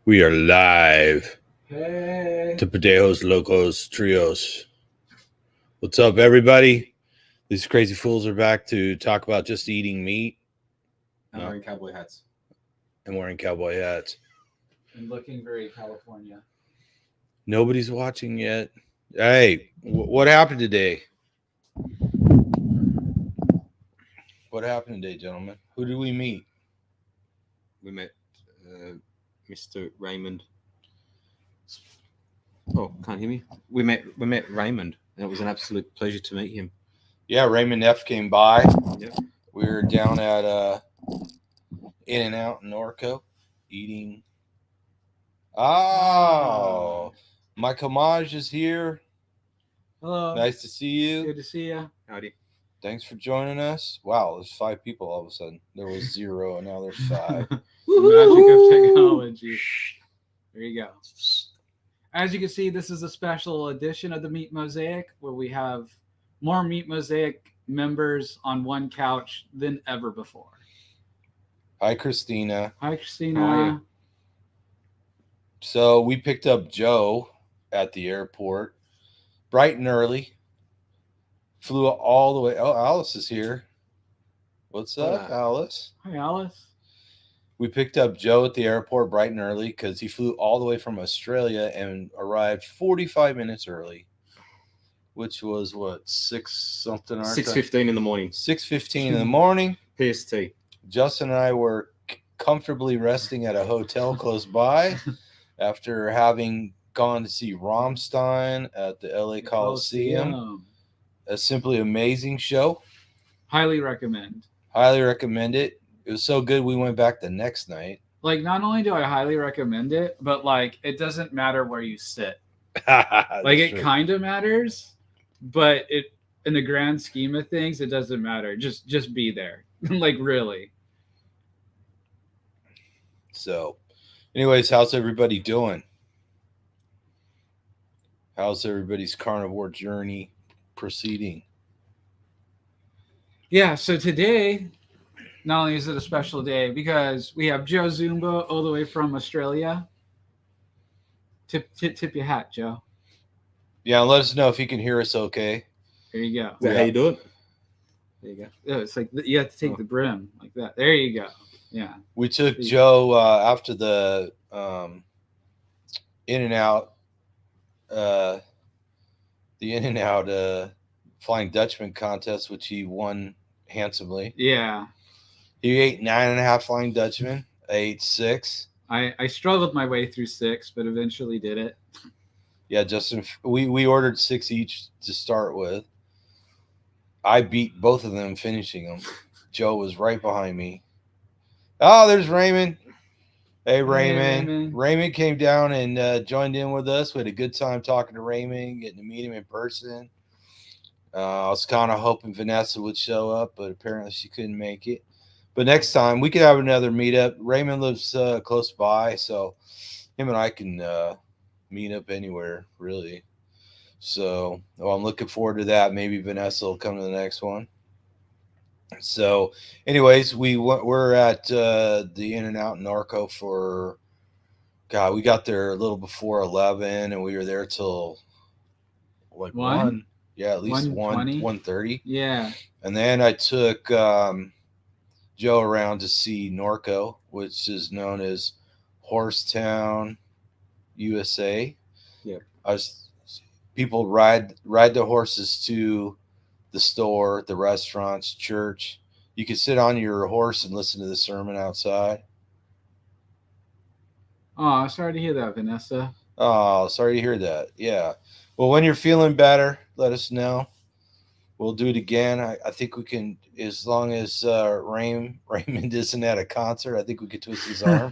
We are live Hey. to Padejos Locos Trios. What's up, everybody? These crazy fools are back to talk about just eating meat And wearing cowboy hats. and wearing cowboy hats. And looking very California. Nobody's watching yet. Hey, what happened today? What happened today, gentlemen? Who did we meet? We met Mr. Raymond. Oh, can't hear me. We met Raymond, and it was an absolute pleasure to meet him. Yeah, Raymond F came by. Yep. We were down at In-N-Out in Norco eating. Oh, my homage is here. Hello. Nice to see you. Good to see you. Howdy. Thanks for joining us. Wow, there's 5 people all of a sudden. There was 0, and now there's 5. Magic of technology. There you go. As you can see, this is a special edition of the Meat Mosaic where we have more Meat Mosaic members on one couch than ever before. Hi, Christina. Hi, Christina. How are you? So we picked up Joe at the airport bright and early. Flew all the way. Oh, Alice is here. What's up, Alice? Hi, Alice. We picked up Joe at the airport bright and early because he flew all the way from Australia and arrived 45 minutes early, which was what, 6 something? 6:15 in the morning. 6:15 in the morning. PST. Justin and I were comfortably resting at a hotel close by after having gone to see Rammstein at the LA Coliseum. A simply amazing show. Highly recommend. Highly recommend it. It was so good we went back the next night. Like, not only do I highly recommend it, but like it doesn't matter where you sit. Like it kind of matters, but it in the grand scheme of things, it doesn't matter. Just be there. Like, really. So, anyways, how's everybody doing? How's everybody's carnivore journey proceeding? Yeah, so today, not only is it a special day because we have Joe Zumba all the way from Australia. Tip your hat, Joe. Yeah, let us know if you can hear us okay. There you go. Is that how you do it? There you go. Yeah, it's like you have to take the brim like that. There you go. Yeah. We took Joe after the In-N-Out Flying Dutchman contest, which he won handsomely. Yeah. He ate 9.5 Flying Dutchmen. I ate 6. I struggled my way through 6, but eventually did it. Yeah, Justin, we ordered 6 each to start with. I beat both of them finishing them. Joe was right behind me. Oh, there's Raymond. Hey, Raymond. Hey, Raymond came down and joined in with us. We had a good time talking to Raymond, getting to meet him in person. I was kind of hoping Vanessa would show up, but apparently she couldn't make it. But next time, we could have another meetup. Raymond lives close by, so him and I can meet up anywhere, really. So I'm looking forward to that. Maybe Vanessa will come to the next one. So anyways, we're at the In-N-Out in Norco for, God, we got there a little before 11, and we were there till like 1. Yeah, at least 1:30. Yeah. And then I took Joe around to see Norco, which is known as Horsetown, USA. Yeah. People ride the horses to the store, the restaurants, church. You can sit on your horse and listen to the sermon outside. Oh, sorry to hear that, Vanessa. Oh, sorry to hear that. Yeah. Well, when you're feeling better, let us know. We'll do it again. I think we can, as long as Raymond isn't at a concert, I think we could twist his arm.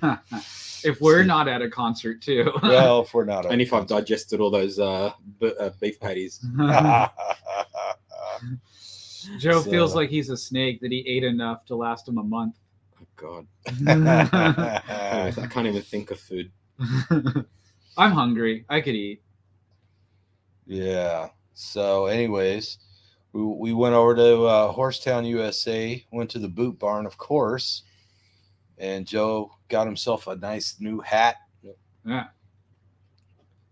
If we're not at a concert, too. Well, if we're not. And if I've digested all those beef patties. Joe feels like he's a snake that he ate enough to last him a month. Oh, God. I can't even think of food. I'm hungry. I could eat. Yeah. So anyways, we went over to Horsetown, USA, went to the Boot Barn, of course. And Joe got himself a nice new hat. Yeah.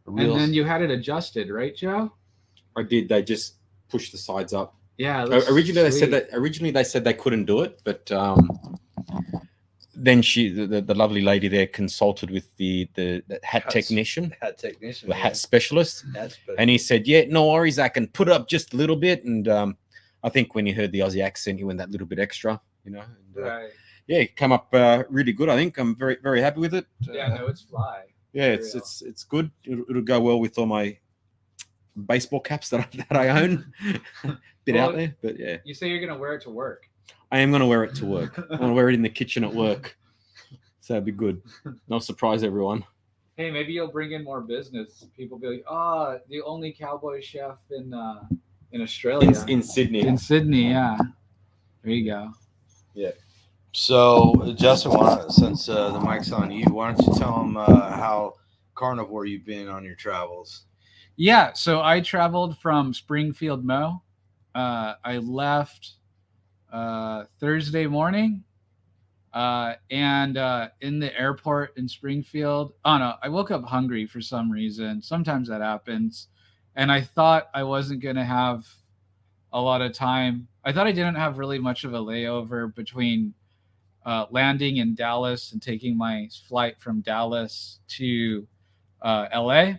A real, And then you had it adjusted, right, Joe? I did. They just pushed the sides up. Yeah. It looks Originally, sweet. they said they couldn't do it, but then the lovely lady there consulted with the hat technician, the hat specialist, and he said, "Yeah, no worries, I can put it up just a little bit." And I think when he heard the Aussie accent, he went that little bit extra, you know. And, Right. yeah, it came up really good. I think I'm very, very happy with it. Yeah, no, it's fly. Yeah, it's good. It'll go well with all my baseball caps that I own. Bit Well, out there, but yeah. You say you're gonna wear it to work. I am going to wear it to work. I'm going to wear it in the kitchen at work. So it'd be good. I'll surprise everyone. Hey, maybe you'll bring in more business. People be like, "Oh, the only cowboy chef in Australia, In Sydney. in Sydney." Yeah, there you go. Yeah. So, Justin, since the mic's on you, why don't you tell them how carnivore you've been on your travels? Yeah, so I traveled from Springfield, Mo. I left Thursday morning, and in the airport in Springfield. Oh no, I woke up hungry for some reason. Sometimes that happens, and I thought I wasn't gonna have a lot of time. I thought I didn't have really much of a layover between landing in Dallas and taking my flight from Dallas to LA.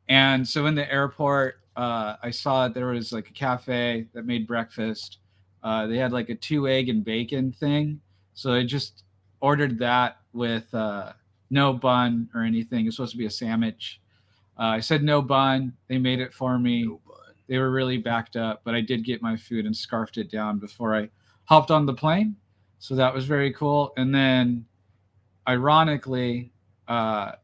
And so in the airport, I saw there was like a cafe that made breakfast. They had like a 2 egg and bacon thing. So I just ordered that with no bun or anything. It's supposed to be a sandwich. I said no bun. They made it for me. No bun. They were really backed up, but I did get my food and scarfed it down before I hopped on the plane. So that was very cool. And then, ironically, I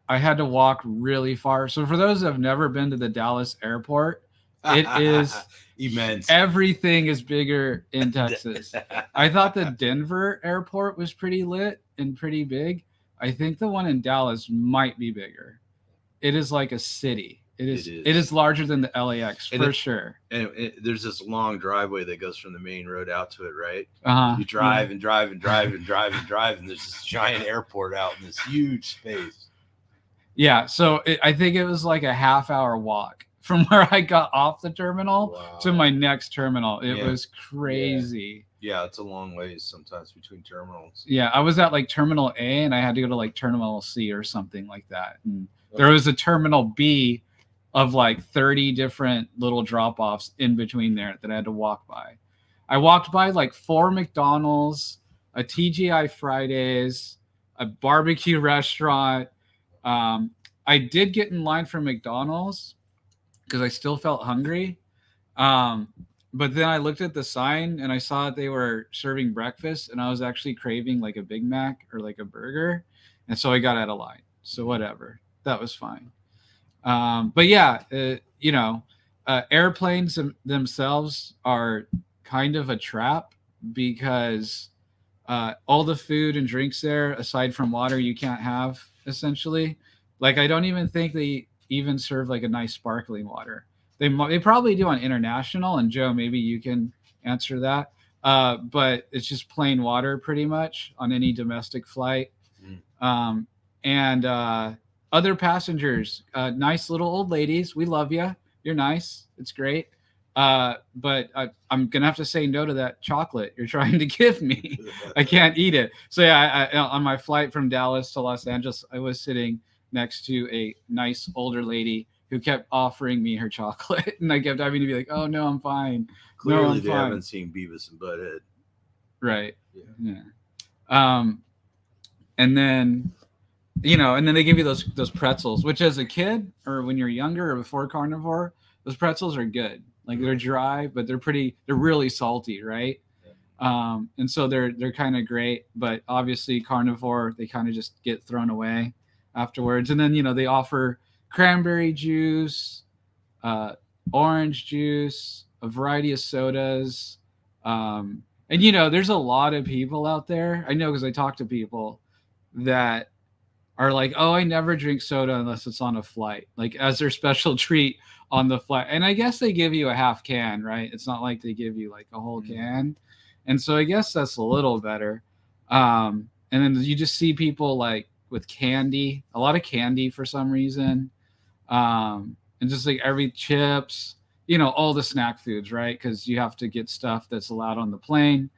had to walk really far. So for those that have never been to the Dallas airport, it is immense. Everything is bigger in Texas. I thought the Denver airport was pretty lit and pretty big. I think the one in Dallas might be bigger. It is like a city. It is larger than the LAX for sure. And there's this long driveway that goes from the main road out to it, right? Uh-huh. You drive and drive and drive and drive and drive, and there's this giant airport out in this huge space. Yeah, so I think it was like a half-hour walk from where I got off the terminal to my next terminal. It was crazy. Yeah, it's a long ways sometimes between terminals. Yeah, I was at like Terminal A, and I had to go to like Terminal C or something like that. And there was a Terminal B of like 30 different little drop-offs in between there that I had to walk by. I walked by like 4 McDonald's, a TGI Fridays, a barbecue restaurant. I did get in line for McDonald's because I still felt hungry. But then I looked at the sign and I saw that they were serving breakfast, and I was actually craving like a Big Mac or like a burger. And so I got out of line. So whatever, that was fine. But yeah, airplanes themselves are kind of a trap because all the food and drinks there, aside from water, you can't have essentially. Like, I don't even think they even serve like a nice sparkling water. They probably do on international, and Joe, maybe you can answer that. But it's just plain water pretty much on any domestic flight. And other passengers, nice little old ladies. We love you. You're nice. It's great. But I'm going to have to say no to that chocolate you're trying to give me. I can't eat it. So yeah, on my flight from Dallas to Los Angeles, I was sitting next to a nice older lady who kept offering me her chocolate. And I kept having to be like, oh, no, I'm fine. Clearly they haven't seen Beavis and Butthead. Right. Yeah. And then, and then they give you those pretzels, which as a kid or when you're younger or before carnivore, those pretzels are good. Like, they're dry, but they're really salty, right? And so they're kind of great, but obviously carnivore, they kind of just get thrown away afterwards. And then, they offer cranberry juice, orange juice, a variety of sodas. And, there's a lot of people out there. I know because I talk to people that are like, oh, I never drink soda unless it's on a flight, like as their special treat on the flight. And I guess they give you a half can, right? It's not like they give you like a whole can. And so I guess that's a little better. And then you just see people like with candy, a lot of candy for some reason, and just like every chips, all the snack foods, right? Because you have to get stuff that's allowed on the plane,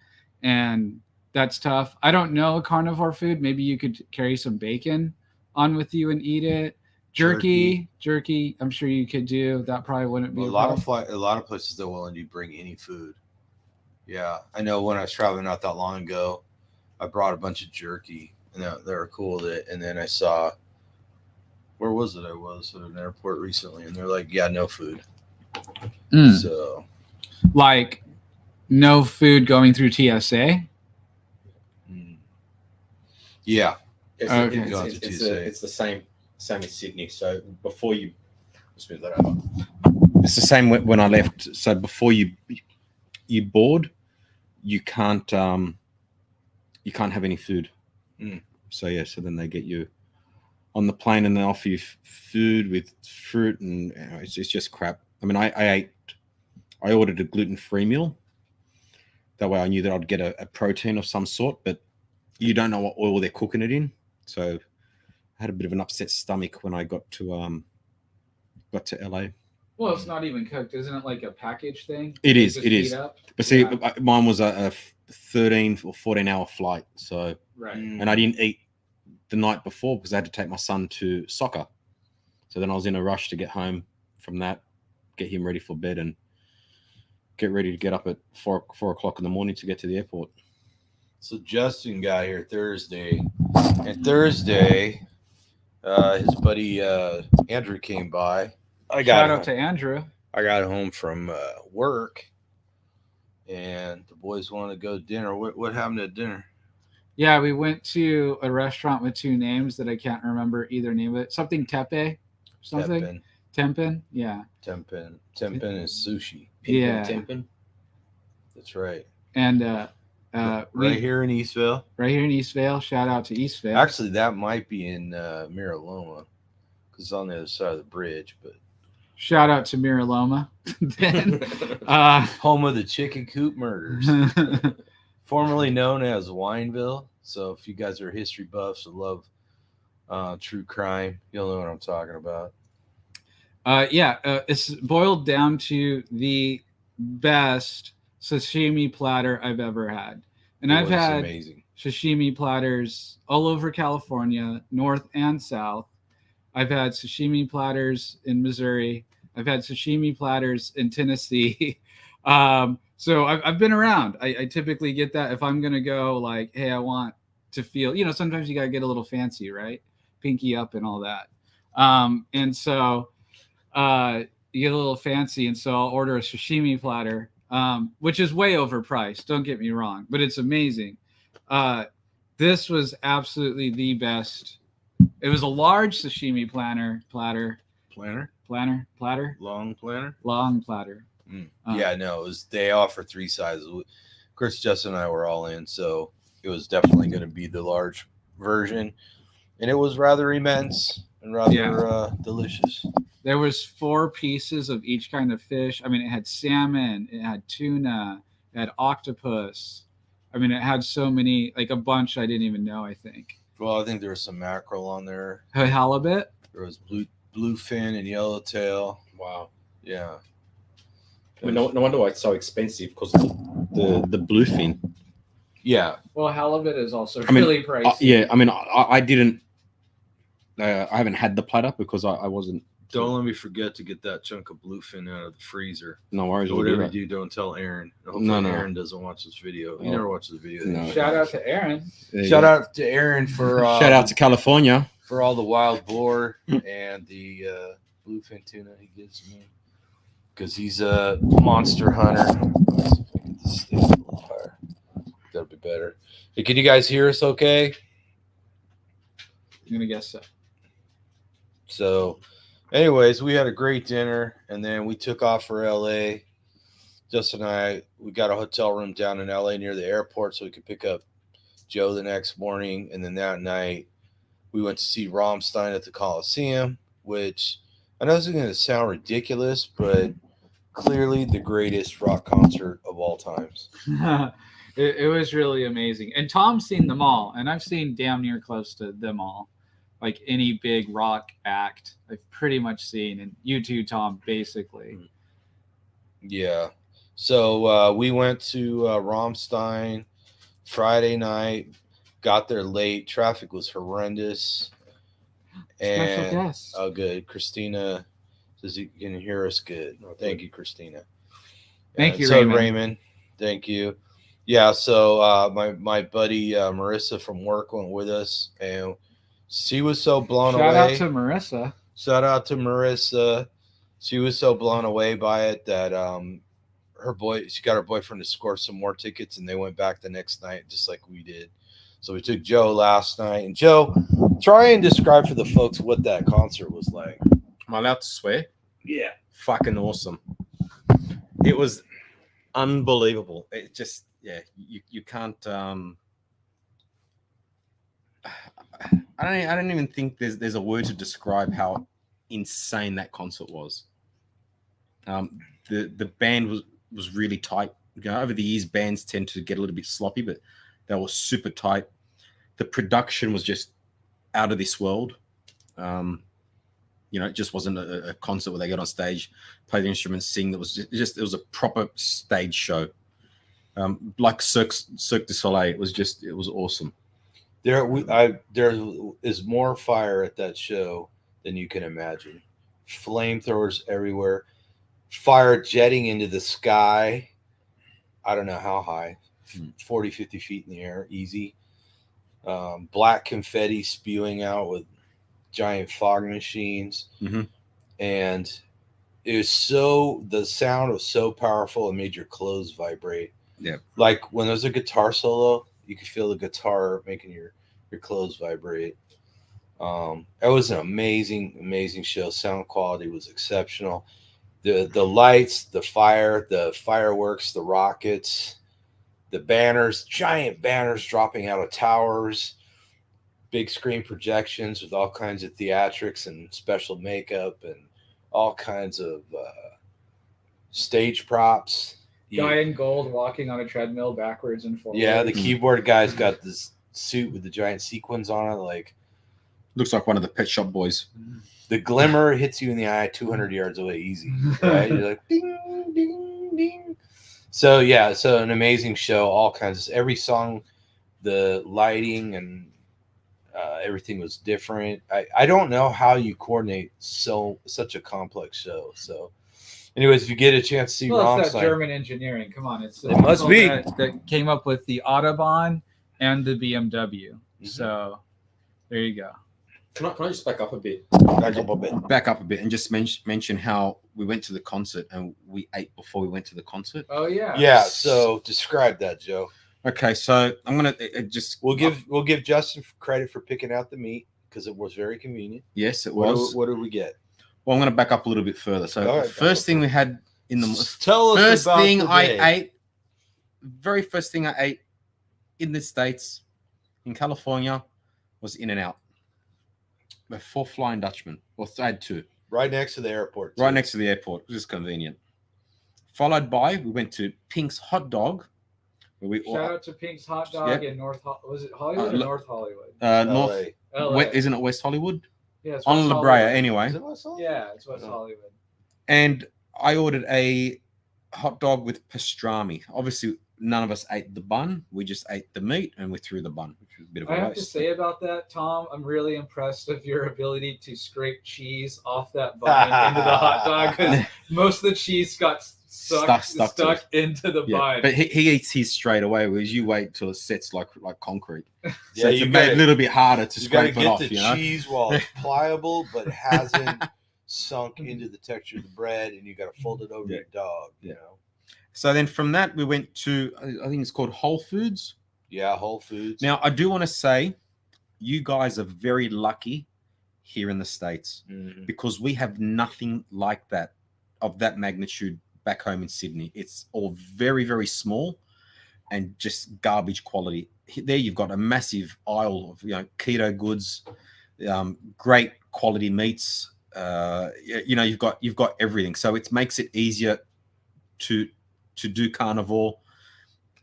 and that's tough. I don't know carnivore food. Maybe you could carry some bacon on with you and eat it. Jerky. I'm sure you could do that. Probably wouldn't be a lot of places that will let you bring any food. Yeah, I know when I was traveling not that long ago, I brought a bunch of jerky, and they were cool with it. And then I saw, where was it? I was at an airport recently, and they're like, "Yeah, no food." So, like, no food going through TSA. Yeah, it's the same as Sydney. So before you, let's move that over. It's the same when I left. So before you board, you can't have any food. So so then they get you on the plane and they offer you food with fruit, and it's just crap. I mean, I ordered a gluten-free meal. That way I knew that I'd get a protein of some sort, but you don't know what oil they're cooking it in. So I had a bit of an upset stomach when I got to LA. Well, it's not even cooked, isn't it? Like a package thing. It is. But see, mine was a 13 or 14-hour flight. So right, and I didn't eat the night before because I had to take my son to soccer. So then I was in a rush to get home from that, get him ready for bed, and get ready to get up at 4 o'clock in the morning to get to the airport. So Justin got here Thursday, and Thursday, his buddy Andrew came by. Shout out to Andrew. I got home from work, and the boys wanted to go to dinner. What happened at dinner? Yeah, we went to a restaurant with two names that I can't remember either name of it. Something Tepe, something. Tempin, yeah. Tempin is sushi. Yeah. Tempin. That's right. And right here in Eastvale. Right here in Eastvale. Shout out to Eastvale. Actually, that might be in Miraloma, because it's on the other side of the bridge. But shout out to Miraloma. Then, home of the chicken coop murders, formerly known as Wineville. So if you guys are history buffs and love true crime, you'll know what I'm talking about. It's boiled down to the best sashimi platter I've ever had. And I've had sashimi platters all over California, north and south. I've had sashimi platters in Missouri. I've had sashimi platters in Tennessee. So I've been around. I typically get that if I'm going to go like, hey, I want to feel, sometimes you got to get a little fancy, right? Pinky up and all that. And so you get a little fancy. And so I'll order a sashimi platter, which is way overpriced. Don't get me wrong, but it's amazing. This was absolutely the best. It was a large sashimi platter. Long platter. Yeah, no, it was. They offer 3 sizes. Chris, Justin, and I were all in, so it was definitely going to be the large version, and it was rather immense and rather delicious. There was 4 pieces of each kind of fish. I mean, it had salmon, it had tuna, it had octopus. I mean, it had so many, like a bunch I didn't even know, I think. Well, I think there was some mackerel on there. Halibut. There was bluefin and yellowtail. Wow. Yeah. I mean, no wonder why it's so expensive, because the bluefin. Yeah. Well, halibut is also really pricey. I mean, I didn't. I haven't had the platter because I wasn't. Don't let me forget to get that chunk of bluefin out of the freezer. No worries. Whatever you do, don't tell Aaron. Hopefully Aaron doesn't watch this video. He never watches the video. No. Shout out to Aaron. Shout out to Aaron for shout out to California for all the wild boar and the bluefin tuna he gives me, because he's a monster hunter. Let's see if I can get this thing a little higher. That'll be better. Hey, can you guys hear us okay? I'm gonna guess so. So anyways, we had a great dinner, and then we took off for LA. Justin and I, we got a hotel room down in LA near the airport so we could pick up Joe the next morning. And then that night, we went to see Rammstein at the Coliseum, which I know this is going to sound ridiculous, but clearly the greatest rock concert of all times. It was really amazing. And Tom's seen them all, and I've seen damn near close to them all. Like any big rock act, I've pretty much seen, and you too, Tom, basically. Yeah. So we went to Rammstein Friday night, got there late. Traffic was horrendous. Special guest. Oh, good. Christina says you can hear us good. Well, thank you, Christina. Thank you, so Raymond. Raymond. Thank you. Yeah, so my buddy Marissa from work went with us, and she was so blown away. Shout out to Marissa. Shout out to Marissa. She was so blown away by it that she got her boyfriend to score some more tickets, and they went back the next night just like we did. So we took Joe last night. And Joe, try and describe for the folks what that concert was like. Am I allowed to swear? Yeah. Fucking awesome. It was unbelievable. It just, you can't. I don't even think there's a word to describe how insane that concert was. The band was really tight. Over the years, bands tend to get a little bit sloppy, but they were super tight. The production was just out of this world. It just wasn't a concert where they get on stage, play the instruments, sing. It was a proper stage show, like Cirque du Soleil. It was awesome. There is more fire at that show than you can imagine. Flamethrowers everywhere, fire jetting into the sky. I don't know how high, 40, 50 feet in the air, easy. Black confetti spewing out with giant fog machines. Mm-hmm. And the sound was so powerful, it made your clothes vibrate. Yeah. Like when there's a guitar solo, you can feel the guitar making your clothes vibrate. It was an amazing show. Sound quality was exceptional. The lights, the fire, the fireworks, the rockets, the banners, giant banners dropping out of towers, big screen projections with all kinds of theatrics and special makeup and all kinds of stage props. Guy in gold walking on a treadmill backwards and forwards. Yeah, the keyboard guy's got this suit with the giant sequins on it, like looks like one of the Pet Shop Boys. The glimmer hits you in the eye 200 yards away easy, right? You're like ding ding ding. So an amazing show, all kinds of every song, the lighting and everything was different. I don't know how you coordinate such a complex show. So anyways, if you get a chance to see Rammstein, it's that German engineering. Come on, it must be that came up with the Autobahn and the BMW. Mm-hmm. So there you go. Can I just back up a bit? Back up a bit and just mention how we went to the concert and we ate before we went to the concert. Oh yeah. Yeah. So describe that, Joe. Okay, so I'm gonna we'll give Justin credit for picking out the meat because it was very convenient. Yes, it was. What did we get? Well, I'm gonna back up a little bit further. So right, the first thing we had in the tell us first about thing the I day. ate, very first thing I ate in the States, in California, was In-N-Out. The 4 Flying Dutchman. Well, I had 2. Right next to the airport. Right next to the airport, which is convenient. Followed by, we went to Pink's Hot Dog. Shout out to Pink's Hot Dog in North. Was it Hollywood or North Hollywood? North. LA. Isn't it West Hollywood? Yeah, it's on La Brea, anyway. Is it West Hollywood? Yeah, it's West Hollywood. And I ordered a hot dog with pastrami. Obviously, none of us ate the bun. We just ate the meat and we threw the bun, which was a bit of a waste. I have to say about that, Tom, I'm really impressed with your ability to scrape cheese off that bun into the hot dog because most of the cheese got stuck into the bun. But he eats his straight away, whereas you wait till it sets like concrete. Yeah, so it's a little bit harder to scrape it off. You got to get the cheese while it's pliable, but hasn't sunk into the texture of the bread, and you got to fold it over your dog. You know. So then from that, we went to, I think it's called Whole Foods. Yeah, Whole Foods. Now, I do want to say, you guys are very lucky here in the States because we have nothing like that, of that magnitude back home in Sydney. It's all very, very small and just garbage quality. There you've got a massive aisle of keto goods, great quality meats. You've got everything. So it makes it easier to do carnivore.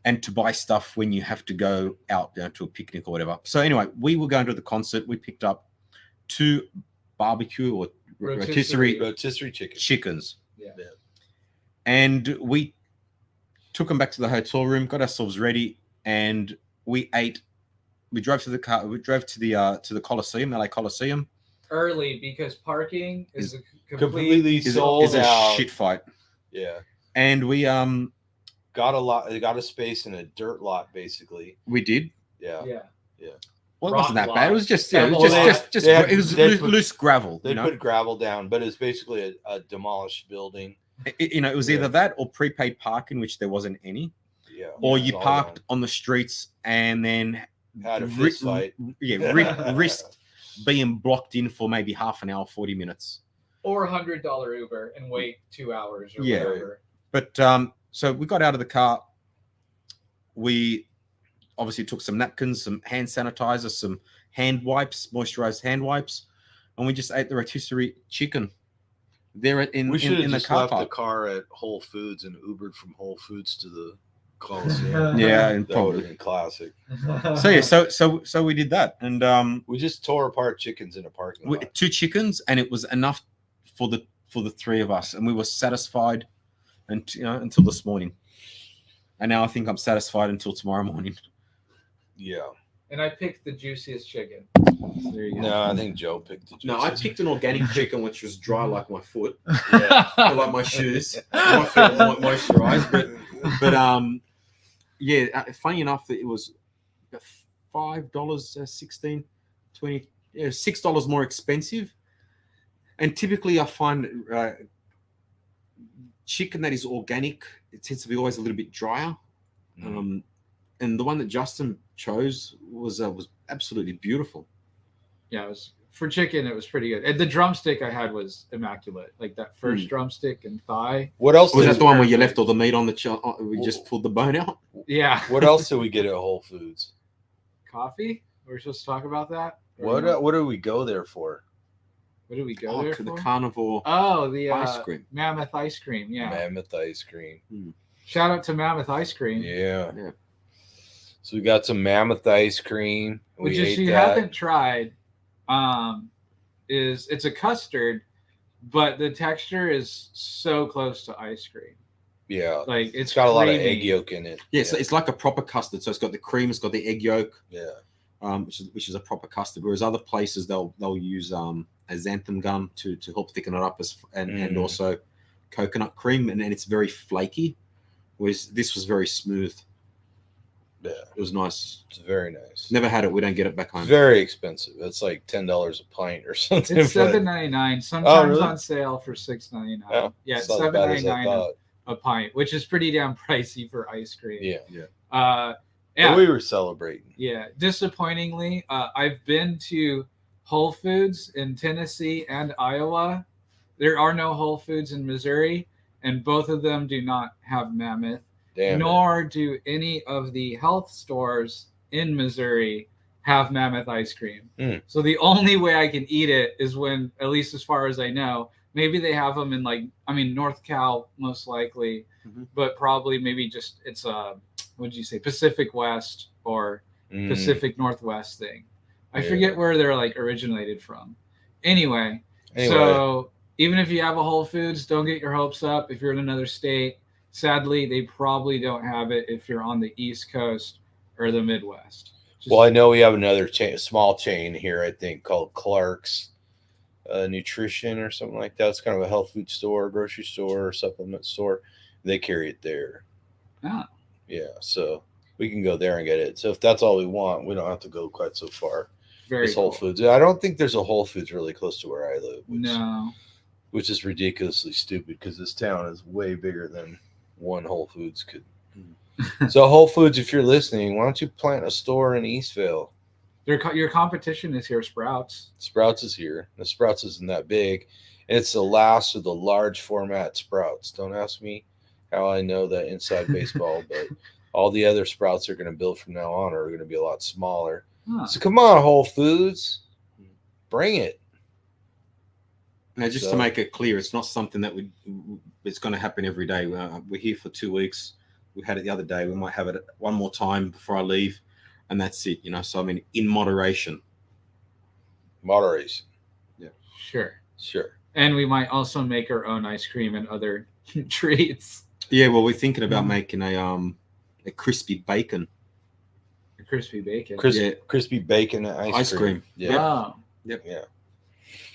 and to buy stuff when you have to go out to a picnic or whatever. So anyway, we were going to the concert. We picked up 2 barbecue or rotisserie chickens. Yeah. And we took them back to the hotel room, got ourselves ready, and we ate. We drove to the car. We drove to the Coliseum, LA Coliseum. Early because parking is completely sold out. Shit fight. Yeah. And we got a space in a dirt lot, basically. We did. Yeah. Well, it wasn't that bad. It was just loose gravel. They put gravel down, but it's basically a demolished building. It was either that or prepaid parking, which there wasn't any. Yeah. Or you parked on the streets and then had a fist fight. Risked being blocked in for maybe half an hour, 40 minutes. Or $100 Uber and wait 2 hours or whatever. But so we got out of the car. We obviously took some napkins, some hand sanitizer, some hand wipes, moisturized hand wipes, and we just ate the rotisserie chicken there in the car park. The car at Whole Foods and Ubered from Whole Foods to the Coliseum. Yeah, and that would have been classic. So we did that, and we just tore apart chickens in a parking lot. 2 chickens, and it was enough for the 3 of us, and we were satisfied until this morning. And now I think I'm satisfied until tomorrow morning. Yeah. And I picked the juiciest chicken. So there you go. No, I think Joe picked the juiciest. No, I picked an organic chicken, which was dry like my foot, like my shoes. My feet were moisturized, but yeah. Funny enough, that it was $5, 16, 20, $6 more expensive. And typically, I find chicken that is organic, it tends to be always a little bit drier. And the one that Justin chose was absolutely beautiful. Yeah, it was for chicken. It was pretty good. And the drumstick I had was immaculate. Like that first drumstick and thigh. What else was that? The one where you left all the meat on the we just pulled the bone out. Yeah. What else did we get at Whole Foods? Coffee. We're supposed to talk about that. What do we go there for? What did we go there for? The carnivore. Oh, the ice cream. Mammoth Ice Cream. Yeah. Mammoth Ice Cream. Shout out to Mammoth Ice Cream. Yeah. So we got some Mammoth Ice Cream. Which, if you haven't tried, it's a custard, but the texture is so close to ice cream. Yeah. Like it's got a lot of egg yolk in it. Yeah, so it's like a proper custard. So it's got the cream, it's got the egg yolk. Yeah. Which is a proper custard. Whereas other places they'll use a xanthan gum to help thicken it up and also coconut cream, and it's very flaky. Whereas this was very smooth. Yeah, it was nice. It's very nice. Never had it. We don't get it back home. It's very expensive. It's like $10 a pint or something. It's $7.99. Sometimes on sale for $6.99. Oh, yeah, $7.99 a pint, which is pretty damn pricey for ice cream. Yeah. Yeah. But we were celebrating. Yeah. Disappointingly, I've been to Whole Foods in Tennessee and Iowa. There are no Whole Foods in Missouri, and both of them do not have Mammoth. Nor do any of the health stores in Missouri have Mammoth ice cream. So the only way I can eat it is when, at least as far as I know, maybe they have them in North Cal most likely, but probably maybe just it's Pacific West or Pacific Northwest thing. I forget where they're originated from. Anyway, so even if you have a Whole Foods, don't get your hopes up if you're in another state. Sadly, they probably don't have it if you're on the East Coast or the Midwest. Well, I know we have another small chain here, I think, called Clark's Nutrition or something like that. It's kind of a health food store, grocery store, or supplement store. They carry it there. Oh. Yeah, so we can go there and get it. So if that's all we want, we don't have to go quite so far. Very Whole Foods. I don't think there's a Whole Foods really close to where I live. Which is ridiculously stupid because this town is way bigger than one Whole Foods could. So Whole Foods, if you're listening, why don't you plant a store in Eastvale? Your competition is here, Sprouts. Sprouts is here. The Sprouts isn't that big. It's the last of the large format Sprouts. Don't ask me how I know that inside baseball, but all the other Sprouts they're going to build from now on are going to be a lot smaller. So come on, Whole Foods. Bring it. Now, just to make it clear, it's not something that it's going to happen every day. We're here for 2 weeks. We had it the other day. We might have it one more time before I leave, and that's it. So I mean, in moderation. Moderation. Yeah. Sure. And we might also make our own ice cream and other treats. Yeah, well, we're thinking about making a crispy bacon. A crispy bacon. Crispy bacon ice cream. Yeah. Oh. Yep. Yeah.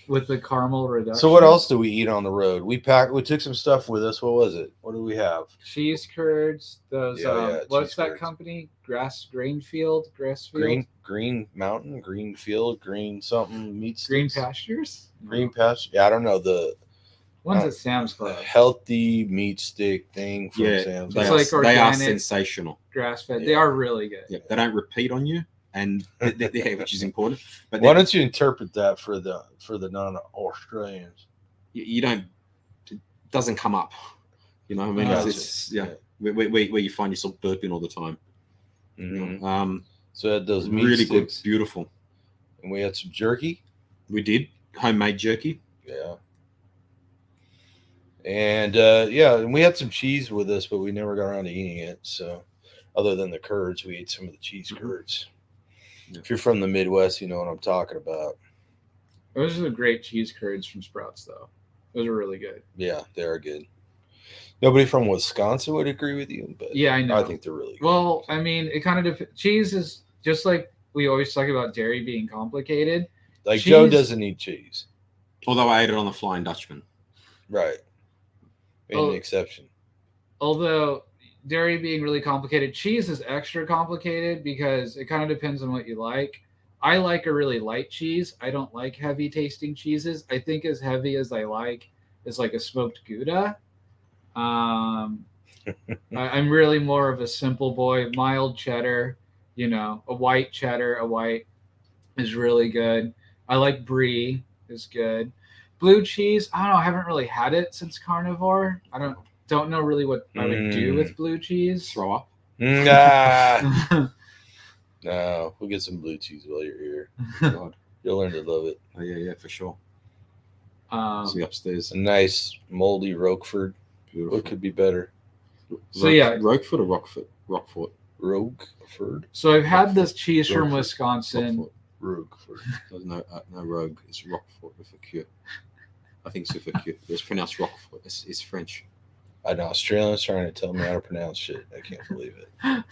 With the caramel reduction. So what else do we eat on the road? We took some stuff with us. What was it? What do we have? Cheese curds. Those what's that company? Greenfield. Green Mountain, Greenfield, Green something meat sticks. Green Pastures? Green Pastures. Yeah, I don't know the one's at Sam's Club. Healthy meat stick thing from Sam's Club. It's like organic, they are sensational. Grass fed. Yeah. They are really good. Yeah, they don't repeat on you, and which is important. But why don't you interpret that for the non-Australians? You don't. It doesn't come up. I mean, it's where you find yourself burping all the time. Mm-hmm. So had those meat really sticks. Good, beautiful, and we had some jerky. We did homemade jerky. Yeah. And and we had some cheese with us, but we never got around to eating it. So, other than the curds, we ate some of the cheese curds. Yeah. If you're from the Midwest, you know what I'm talking about. Those are the great cheese curds from Sprouts, though. Those are really good. Yeah, they are good. Nobody from Wisconsin would agree with you, but yeah, I know. I think they're really good. Well, I mean, it kind of cheese is just like we always talk about dairy being complicated. Like cheese, Joe doesn't eat cheese. Although I ate it on the Flying Dutchman. Right. An exception. Although dairy being really complicated, cheese is extra complicated because it kind of depends on what you like. I like a really light cheese. I don't like heavy tasting cheeses. I think as heavy as I like is like a smoked Gouda. I'm really more of a simple boy, mild cheddar, a white cheddar. A white is really good. I like brie is good. Blue cheese, I don't know. I haven't really had it since carnivore. I don't know really what I would do with blue cheese. Throw up. No, we'll get some blue cheese while you're here. God, you'll learn to love it. Oh yeah, for sure. See upstairs. A nice moldy Roquefort. Beautiful. What could be better? So Roquefort or Roquefort? Roquefort. So I've had this cheese from Wisconsin. Roquefort. There's no Rogue. It's Roquefort with a Q. I think it's with a Q. It's pronounced Roquefort. It's French. I know Australians trying to tell me how to pronounce shit. I can't believe it.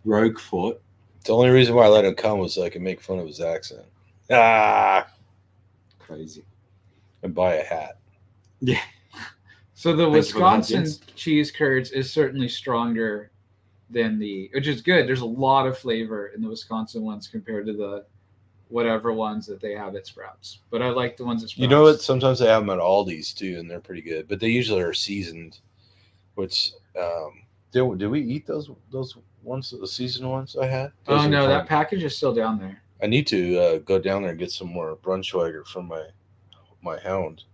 Roquefort. The only reason why I let him come was so I could make fun of his accent. Crazy. And buy a hat. Yeah. So the Wisconsin cheese curds is certainly stronger than which is good. There's a lot of flavor in the Wisconsin ones compared to the whatever ones that they have at Sprouts. But I like the ones at Sprouts. You know what? Sometimes they have them at Aldi's too, and they're pretty good. But they usually are seasoned. Which did we eat those ones, the seasoned ones I had? Oh no, that package is still down there. I need to go down there and get some more Brunschweiger from my hound.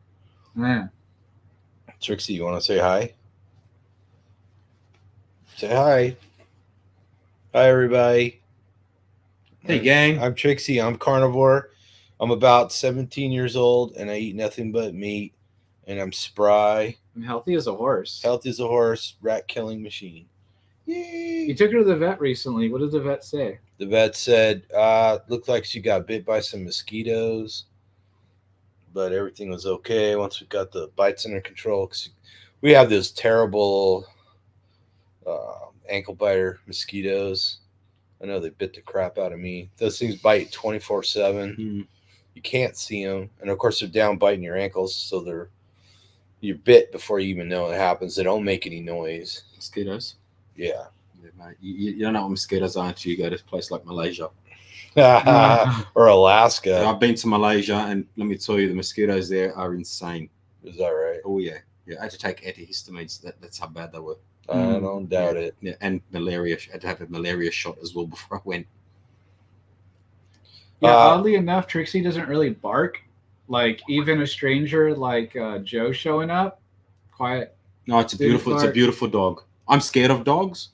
Man. Trixie, you want to say hi? Say hi. Hi, everybody. Hey, gang. I'm Trixie. I'm carnivore. I'm about 17 years old, and I eat nothing but meat, and I'm spry. I'm healthy as a horse. Healthy as a horse, rat-killing machine. Yay! You took her to the vet recently. What did the vet say? The vet said, looked like she got bit by some mosquitoes, but everything was okay once we got the bites under control. Cause we have those terrible ankle biter mosquitoes. I know they bit the crap out of me. Those things bite 24/7. Mm-hmm. You can't see them, and of course they're down biting your ankles, so you're bit before you even know it happens. They don't make any noise. Mosquitoes. Yeah. Mate. You don't know what mosquitoes are until you go to a place like Malaysia. Or Alaska. I've been to Malaysia, and let me tell you, the mosquitoes there are insane. Is that right? Oh yeah. I had to take antihistamines. That's how bad they were. I don't doubt it. Yeah, and malaria. I had to have a malaria shot as well before I went. Yeah, oddly enough, Trixie doesn't really bark. Like even a stranger like Joe showing up, quiet. No, it's a beautiful dog. I'm scared of dogs.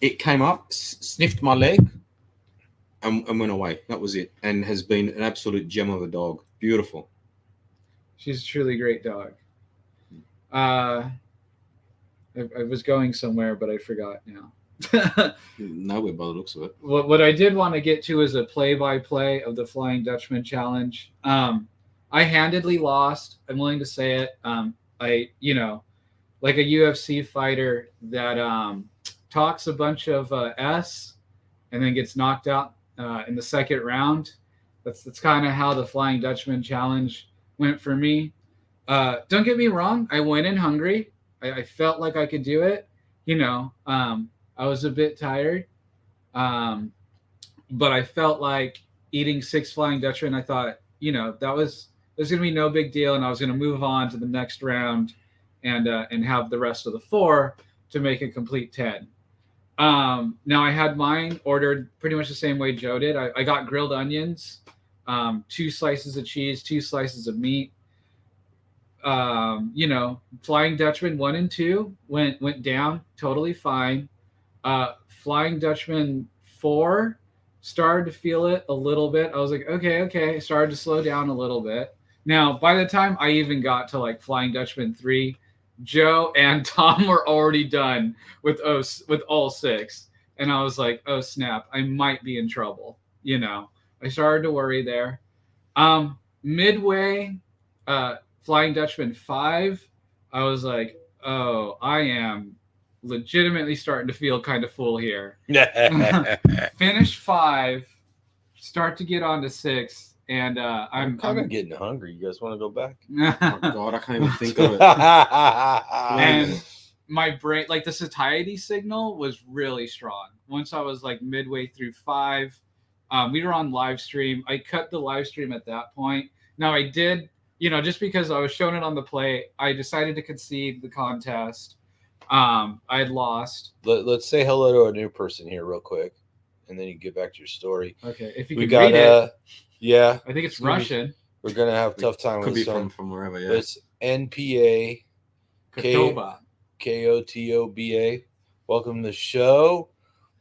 It came up, sniffed my leg, and went away. That was it. And has been an absolute gem of a dog. Beautiful. She's a truly great dog. I was going somewhere, but I forgot now. Nowhere by the looks of it. What I did want to get to is a play-by-play of the Flying Dutchman Challenge. I handedly lost. I'm willing to say it. I, like a UFC fighter that talks a bunch of S and then gets knocked out in the second round. That's kind of how the Flying Dutchman Challenge went for me. Don't get me wrong. I went in hungry. I felt like I could do it. I was a bit tired. But I felt like eating 6 Flying Dutchman. I thought, there's going to be no big deal. And I was going to move on to the next round and have the rest of the 4 to make a complete 10. Now I had mine ordered pretty much the same way Joe did. I got grilled onions, 2 slices of cheese, 2 slices of meat. Flying Dutchman 1 and 2 went down totally fine. Flying Dutchman 4 started to feel it a little bit. I was like, okay. I started to slow down a little bit. Now, by the time I even got to like Flying Dutchman 3, Joe and Tom were already done with all 6. And I was like, oh snap, I might be in trouble. I started to worry there. Midway, Flying Dutchman 5, I was like, oh, I am legitimately starting to feel kind of full here. Finish 5, start to get on to 6, and I'm kind of getting hungry. You guys want to go back? Oh God, I can't even think of it. And my brain, like the satiety signal was really strong. Once I was like midway through 5, we were on live stream. I cut the live stream at that point. Now I did, just because I was showing it on the plate, I decided to concede the contest. I had lost. Let's say hello to a new person here real quick, and then you get back to your story. Okay, if you can read it. Yeah, I think it's Russian. We're gonna have a tough time Could with be some. from wherever. Yeah, it's NPA Kotoba. Kotoba. Welcome to the show.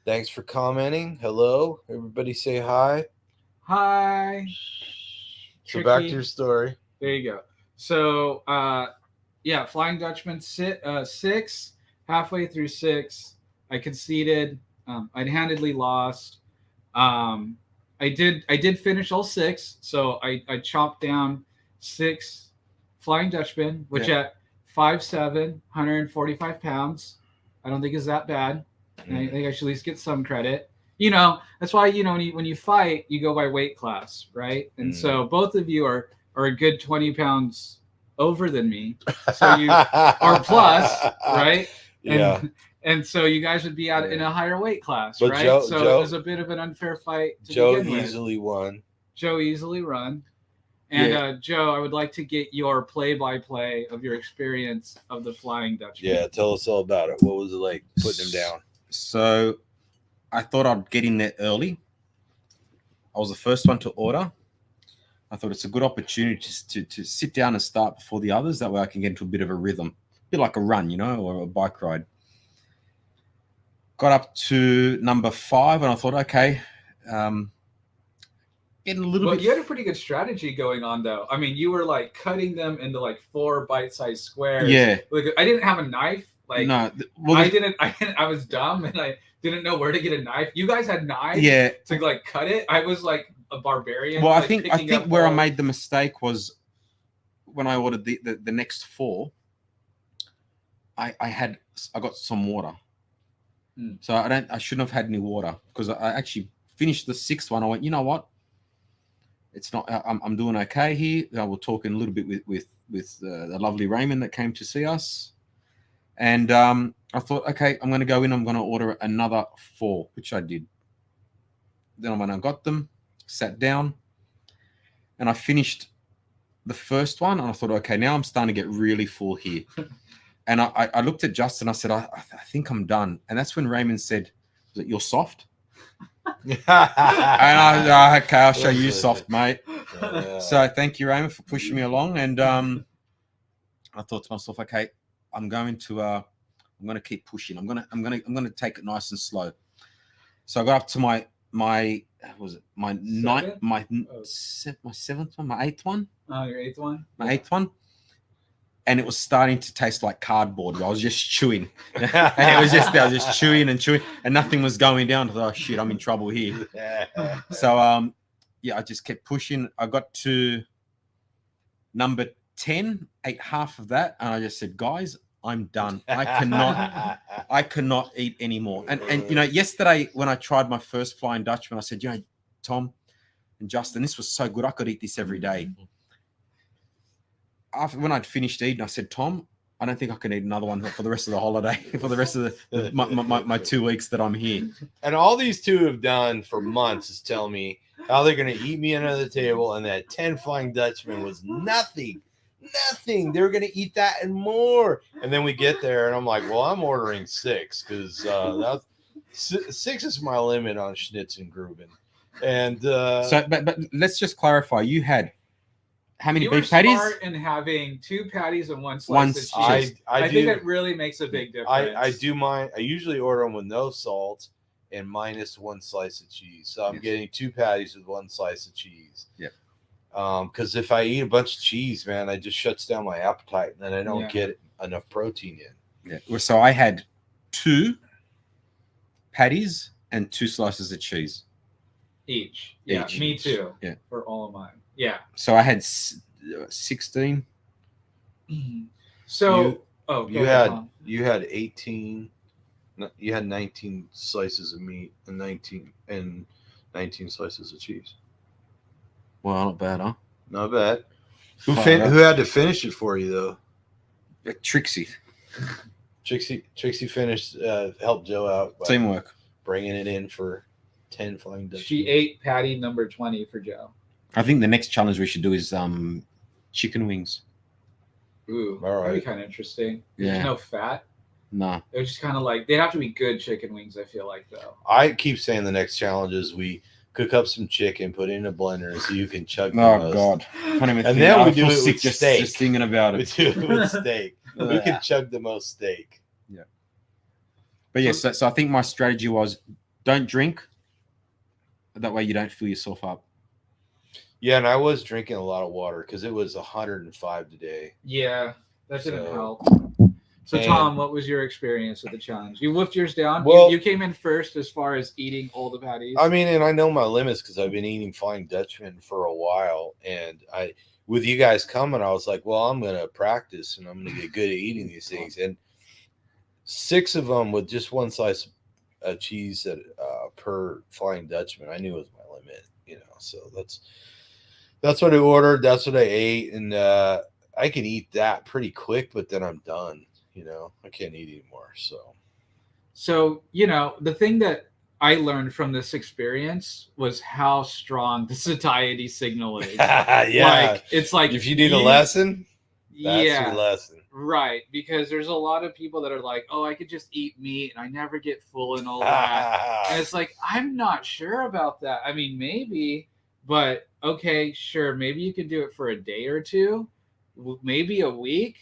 Thanks for commenting. Hello, everybody. Say hi. Hi. So back to your story. There you go. So, Flying Dutchman 6. Halfway through 6, I conceded. I'd handedly lost. I did finish all 6, so I chopped down 6 Flying Dutchman, which at 5'7", 145 pounds, I don't think is that bad. And I think I should at least get some credit. That's why when you fight, you go by weight class, right? And so both of you are a good 20 pounds over than me, so you are plus, right? Yeah. And so you guys would be out in a higher weight class, but right? Joe, it was a bit of an unfair fight. Joe easily won. Joe easily won. And Joe, I would like to get your play-by-play of your experience of the Flying Dutchman. Yeah, tell us all about it. What was it like putting him down? So I thought I'd get in there early. I was the first one to order. I thought it's a good opportunity to sit down and start before the others. That way I can get into a bit of a rhythm. A bit like a run, or a bike ride. Got up to number 5 and I thought, okay, getting a little bit. You had a pretty good strategy going on, though. I mean, you were like cutting them into like 4 bite-sized squares. Yeah. Like I didn't have a knife. Like no, I didn't. I was dumb and I didn't know where to get a knife. You guys had knives. Yeah. To like cut it. I was like a barbarian. Well, like, I think where I made the mistake was when I ordered the next 4. I got some water. So I shouldn't have had any water because I actually finished the 6th one. I went, you know what? It's not. I'm doing okay here. I was talking a little bit with the lovely Raymond that came to see us, and I thought, okay, I'm going to go in. I'm going to order another 4, which I did. Then when I got them, sat down, and I finished the first one, and I thought, okay, now I'm starting to get really full here. And I looked at Justin. I said, I think I'm done. And that's when Raymond said, "Was it you're soft?" And I okay, I'll show you soft, mate. Yeah. So thank you, Raymond, for pushing me along. And I thought to myself, okay, I'm going to keep pushing. I'm gonna take it nice and slow. So I got up to my 7th one, my 8th one. Oh, your 8th one. My 8th one. and it was starting to taste like cardboard. I was just chewing, and I was just chewing and chewing, and nothing was going down. I thought, oh shit, I'm in trouble here. So I just kept pushing. I got to number 10, ate half of that, and I just said, guys, I'm done. I cannot eat anymore. And yesterday when I tried my first Flying Dutchman, I said, Tom and Justin, this was so good. I could eat this every day. When I'd finished eating, I said, Tom, I don't think I can eat another one for the rest of the holiday, for the rest of my 2 weeks that I'm here. And all these two have done for months is tell me how they're going to eat me under the table, and that 10 Flying Dutchman was nothing. They were going to eat that and more. And then we get there, and I'm like, well, I'm ordering 6 because 6 is my limit on Schnitzengruben. And but let's just clarify. You had how many beef patties? You were smart in having 2 patties and 1 slice of cheese. I think it really makes a big difference. I do mine. I usually order them with no salt and minus 1 slice of cheese. So I'm getting 2 patties with 1 slice of cheese. Yeah. Because if I eat a bunch of cheese, man, it just shuts down my appetite, and then I don't get enough protein in. Yeah. Well, so I had 2 patties and 2 slices of cheese each. Yeah, me too. Yeah, for all of mine. Yeah. So I had 16. So you had 18. You had 19 slices of meat and 19 slices of cheese. Well, not bad, huh? Not bad. Who had to finish it for you though? Trixie. Trixie finished. Helped Joe out. Teamwork. Bringing it in for 10 Flying Dutchman. She ate patty number 20 for Joe. I think the next challenge we should do is chicken wings. Ooh, all right. That'd be kind of interesting. Yeah. There's no fat. No. It was just kind of like they'd have to be good chicken wings. I feel like though. I keep saying the next challenge is we cook up some chicken, put it in a blender, so you can chug. Oh God! And then we do it with steak. Just thinking about it. We do it with steak. We can chug the most steak. Yeah. But yes, so I think my strategy was don't drink. That way you don't fill yourself up. Yeah, and I was drinking a lot of water because it was 105 today. Yeah, that didn't help. So, Tom, what was your experience with the challenge? You whipped yours down. Well, you came in first as far as eating all the patties. I mean, and I know my limits because I've been eating Flying Dutchman for a while. And with you guys coming, I was like, well, I'm going to practice and I'm going to get good at eating these things. And 6 of them with just 1 slice of cheese per Flying Dutchman, I knew was my limit. So that's what I ordered. That's what I ate, and I can eat that pretty quick, but then I'm done. I can't eat anymore. So, the thing that I learned from this experience was how strong the satiety signal is. Yeah. It's like if you need a lesson, that's your lesson. Right. Because there's a lot of people that are like, oh, I could just eat meat and I never get full and all that. And it's like, I'm not sure about that. I mean, maybe, but okay, sure. Maybe you could do it for a day or 2, maybe a week.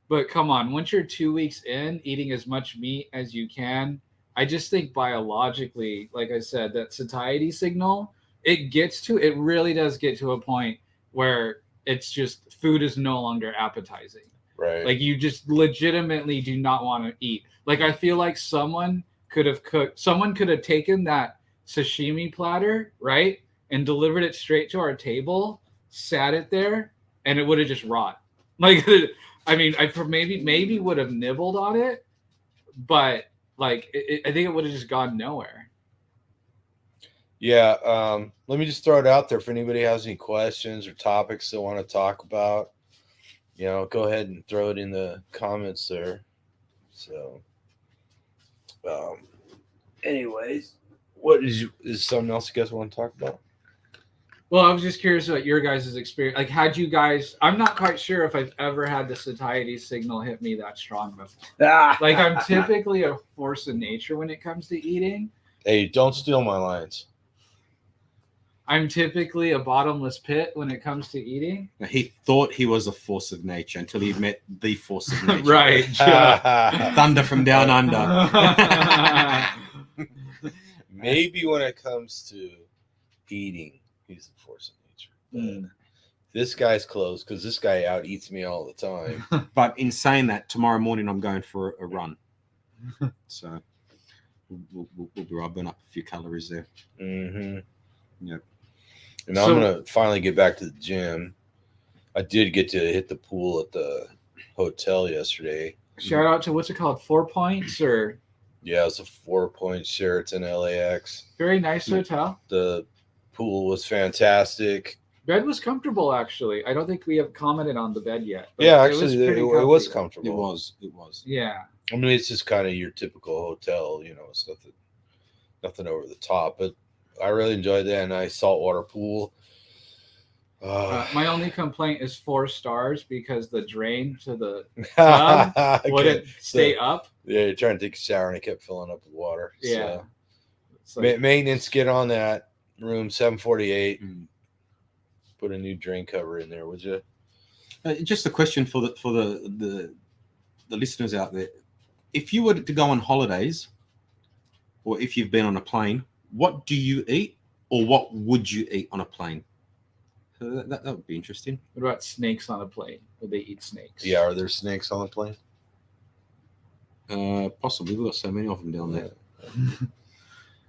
But come on, once you're 2 weeks in, eating as much meat as you can, I just think biologically, like I said, that satiety signal, it really does get to a point where it's just food is no longer appetizing. Right. Like you just legitimately do not want to eat. Like I feel like someone could have taken that sashimi platter, right, and delivered it straight to our table, sat it there, and it would have just rot. Like, I mean, I maybe would have nibbled on it, but like I think it would have just gone nowhere. Yeah. Let me just throw it out there if anybody has any questions or topics they want to talk about. Go ahead and throw it in the comments there. So, anyways, what is something else you guys want to talk about? Well, I was just curious about your guys' experience. Like, I'm not quite sure if I've ever had the satiety signal hit me that strong before. Like, I'm typically a force of nature when it comes to eating. Hey, don't steal my lines. I'm typically a bottomless pit when it comes to eating. He thought he was a force of nature until he met the force of nature. Right. Thunder from down under. Maybe when it comes to eating, he's the force of nature. This guy's close because this guy out eats me all the time. But in saying that, tomorrow morning I'm going for a run. So we'll burn up a few calories there. Mm-hmm. Yep. And I'm gonna finally get back to the gym. I did get to hit the pool at the hotel yesterday. Shout out to what's it called? 4 Points or Yeah, it's a 4-point Sheraton LAX. very nice hotel. The pool was fantastic. Bed was comfortable, actually. I don't think we have commented on the bed yet. Yeah, actually, it was comfortable. It was. Yeah. I mean, it's just kind of your typical hotel, it's nothing over the top. But I really enjoyed that. Nice saltwater pool. My only complaint is 4 stars because the drain to the tub wouldn't stay up. Yeah, you're trying to take a shower and it kept filling up with water. Yeah. So. Maintenance, get on that. Room 748. Put a new drain cover in there, would you? Just a question for the listeners out there: if you were to go on holidays, or if you've been on a plane, what do you eat, or what would you eat on a plane? That would be interesting. What about snakes on a plane? Would they eat snakes? Yeah, are there snakes on the plane? Possibly. We've got so many of them down there.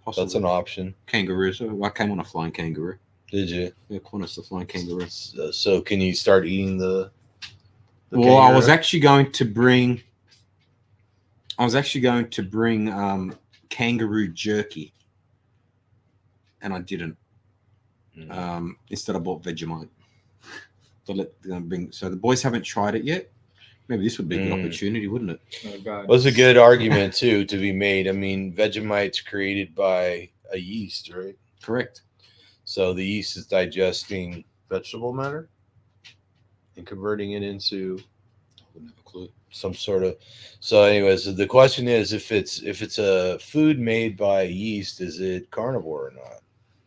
Possibly. That's an option. Kangaroos. I came on a flying kangaroo. Did you? Yeah, Qantas, the flying kangaroo. So can you start eating the well, kangaroo? I was actually going to bring kangaroo jerky, and I didn't. Instead I bought Vegemite. So the boys haven't tried it yet. Maybe this would be a good opportunity, wouldn't it? Oh, God. Well, it's a good argument too to be made. I mean, Vegemite's created by a yeast, right? Correct. So the yeast is digesting vegetable matter and converting it into some sort of. So, anyways, the question is, if it's a food made by yeast, is it carnivore or not?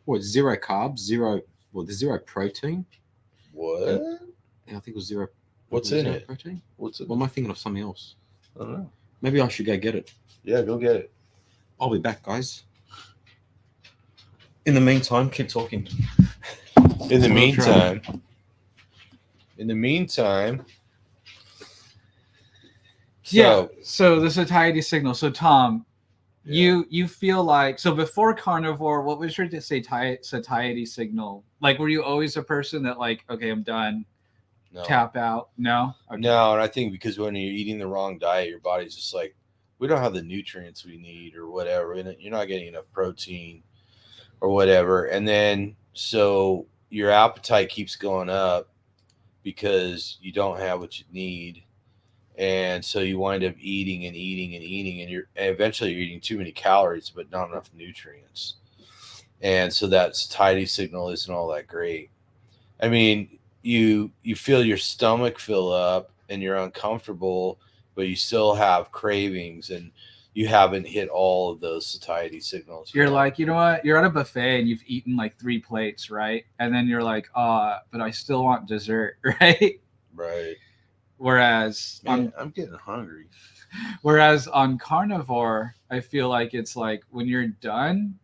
Well, it's zero carbs, there's zero protein. What? Yeah, I think it was zero. What's in it? Protein? What's it? Well, am I thinking of something else? I don't know. Maybe I should go get it. Yeah, go get it. I'll be back, guys. In the meantime, keep talking. In the meantime. So the satiety signal. So Tom, you feel like, so before carnivore, what was your satiety signal? Like, were you always a person that like, okay, I'm done, tap out? No? Okay. No, and I think because when you're eating the wrong diet, your body's just like, we don't have the nutrients we need or whatever, and you're not getting enough protein or whatever. And then so your appetite keeps going up because you don't have what you need. And so you wind up eating and eventually you're eating too many calories, but not enough nutrients. And so that satiety signal isn't all that great. I mean, you feel your stomach fill up and you're uncomfortable, but you still have cravings and you haven't hit all of those satiety signals. You're like, you know what? You're at a buffet and you've eaten like 3 plates, right? And then you're like, but I still want dessert, right? Right. Whereas I'm getting hungry. Whereas on carnivore, I feel like it's like when you're done,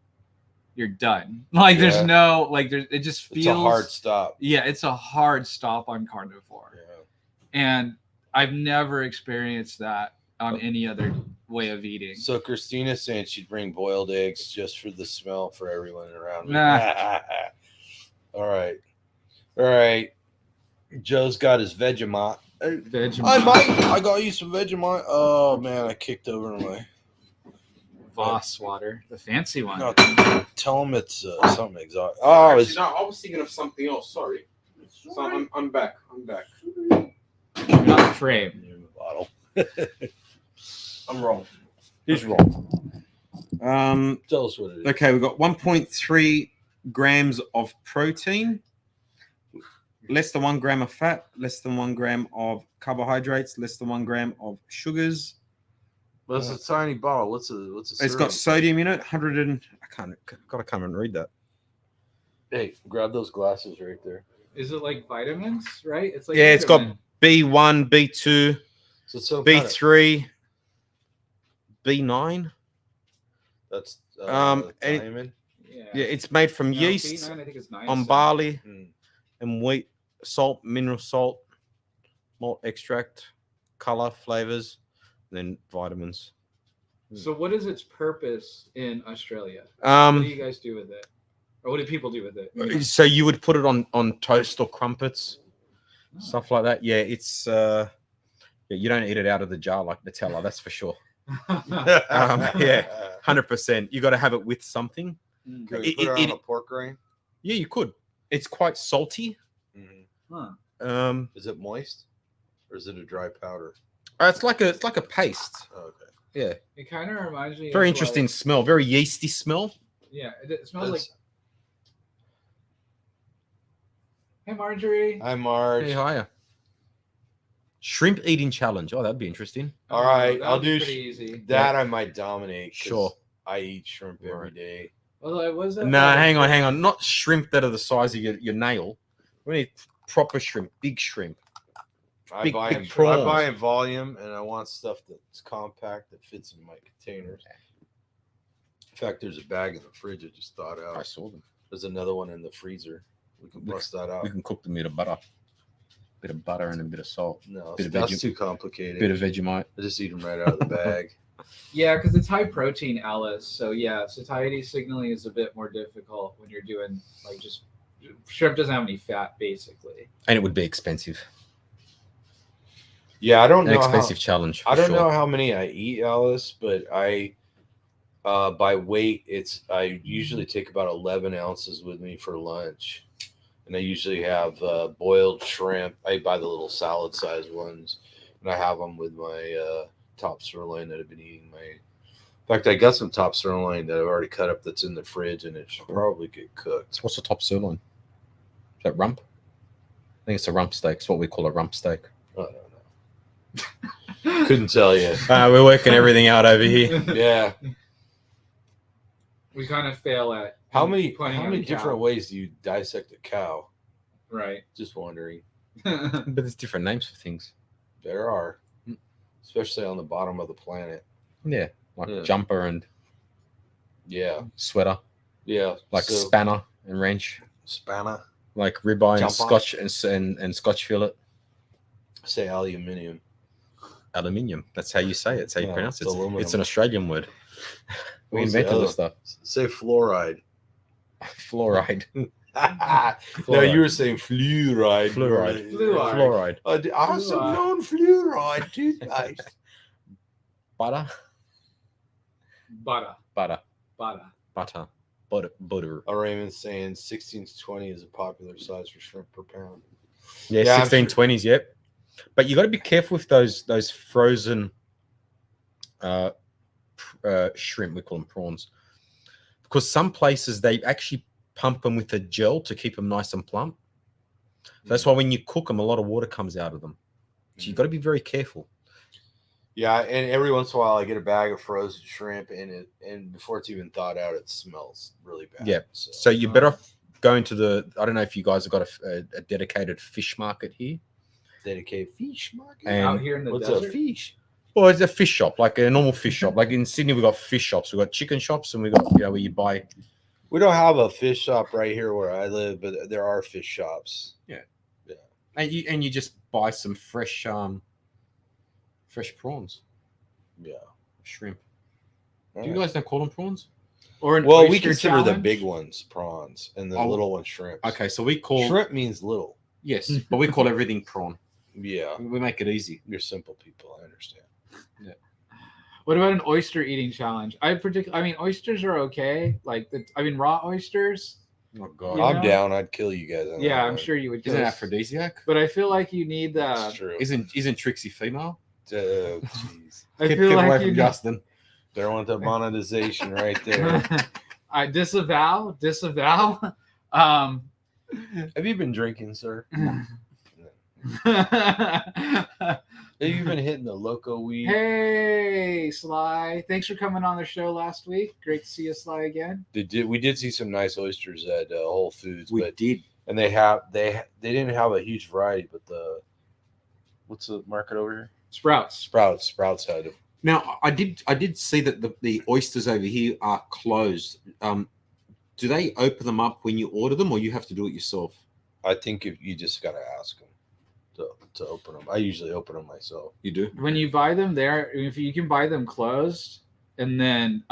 you're done. Like there's no like it just feels it's a hard stop. Yeah, it's a hard stop on carnivore. Yeah. And I've never experienced that on any other way of eating. So Christina's saying she'd bring boiled eggs just for the smell for everyone around me. Nah. All right. Joe's got his Vegemite. I got you some Vegemite. Oh man, I kicked over my Voss water, the fancy one. No, tell him it's something exotic. Oh, actually, no, I was thinking of something else. Sorry. So I'm back. Not the frame. In the bottle. I'm wrong. He's wrong. Tell us what it is. Okay, we've got 1.3 grams of protein, less than 1 gram of fat, less than 1 gram of carbohydrates, less than 1 gram of sugars. Well, it's a tiny bottle. What's a It's got sodium in it. I can't and read that. Hey, grab those glasses right there. Is it like vitamins? Right? It's like it's got B1, B2, B3, B9. That's thiamine. Yeah, it's made from yeast B9, I think it's on barley and wheat salt, mineral salt, malt extract, color, flavors, and then vitamins. So what is its purpose in Australia? What do you guys do with it? Or what do people do with it? So you would put it on toast or crumpets, stuff like that. Yeah, it's you don't eat it out of the jar like Nutella, that's for sure. Yeah, 100%. You got to have it with something. Could we put it on a pork rind? Yeah, you could. It's quite salty. Is it moist, or is it a dry powder? It's like a paste. Oh, okay. Yeah. It kind of reminds me. Very of interesting smell. Very yeasty smell. Yeah, it smells like. Hey, Marjorie. Hi, Marge. Hey, hiya. Shrimp eating challenge. Oh, that'd be interesting. All right, I'll do pretty easy. that. I might dominate. Sure. I eat shrimp every day. Although it was. Nah, hang on. Not shrimp that are the size of your nail. We need proper shrimp, big shrimp. I Big buy prawns. in volume, and I want stuff that's compact that fits in my containers. In fact, there's a bag in the fridge I just thought out. I saw them. There's another one in the freezer. We can bust that out. We can cook them with a bit of butter and a bit of salt. No, bit of that's too complicated. Bit of Vegemite. I just eat them right out of the bag. Yeah, because it's high protein, Alice. So yeah, satiety signaling is a bit more difficult when you're doing like just shrimp doesn't have any fat basically. And it would be expensive. Yeah, I don't know. An expensive challenge. I don't know how many I eat, Alice, but I by weight, I usually take about 11 ounces with me for lunch. And I usually have boiled shrimp. I buy the little salad size ones, and I have them with my top sirloin that I've been eating. In fact, I got some top sirloin that I've already cut up that's in the fridge, and it should probably get cooked. What's the top sirloin? Is that rump? I think it's a rump steak. It's what we call a rump steak. I don't know. Couldn't tell you. We're working everything out over here. Yeah. We kind of fail at How many cow. different ways do you dissect a cow? Right. Just wondering. But there's different names for things. There are, especially on the bottom of the planet. Yeah, like jumper and sweater. Yeah, like spanner and wrench. Spanner. Like ribeye and Jumper. Scotch and Scotch fillet. Say aluminium. Aluminium. That's how you say it. That's how you pronounce it. Aluminum. It's an Australian word. We What's the invented other? this stuff. Say fluoride. Fluoride. No, you were saying fluoride. Fluoride. Also known fluoride toothpaste. Butter. Butter. Butter. Raymond's saying 16 to 20 is a popular size for shrimp per pound. Yeah, 1620s, yep. But you got to be careful with those frozen shrimp, we call them prawns, because some places they actually pump them with a gel to keep them nice and plump. So that's why when you cook them, a lot of water comes out of them. So you got to be very careful. Yeah, and every once in a while I get a bag of frozen shrimp, and before it's even thawed out, it smells really bad. Yeah. So you're better off going to I don't know if you guys have got a dedicated fish market here. Dedicated fish market out here in the desert. What's a fish? Well, it's a fish shop, like a normal fish shop. Like in Sydney, we've got fish shops. We've got chicken shops, and we got where you buy. We don't have a fish shop right here where I live, but there are fish shops. Yeah. And you just buy some fresh prawns. Yeah. Shrimp. All Do you right. guys not call them prawns? Or we consider the big ones prawns and the little ones shrimp. Okay, so we call shrimp means little. Yes, but we call everything prawn. Yeah. We make it easy. You're simple people, I understand. Yeah. What about an oyster eating challenge? I mean, oysters are okay. Raw oysters. Oh God, I'm down. I'd kill you guys. Yeah, I'm sure you would. Isn't it aphrodisiac? But I feel like you need the. That's true. Isn't Trixie female? Jeez. I feel like away you from need... Justin. There went the monetization right there. I disavow. Have you been drinking, sir? Have you been hitting the loco weed? Hey, Sly. Thanks for coming on the show last week. Great to see you, Sly, again. We did see some nice oysters at Whole Foods. We did. And they didn't have a huge variety, but what's the market over here? Sprouts had it. Now I did see that the oysters over here are closed. Do they open them up when you order them, or you have to do it yourself? I think if you just gotta ask them to open them. I usually open them myself. You do? When you buy them there, if you can buy them closed, and then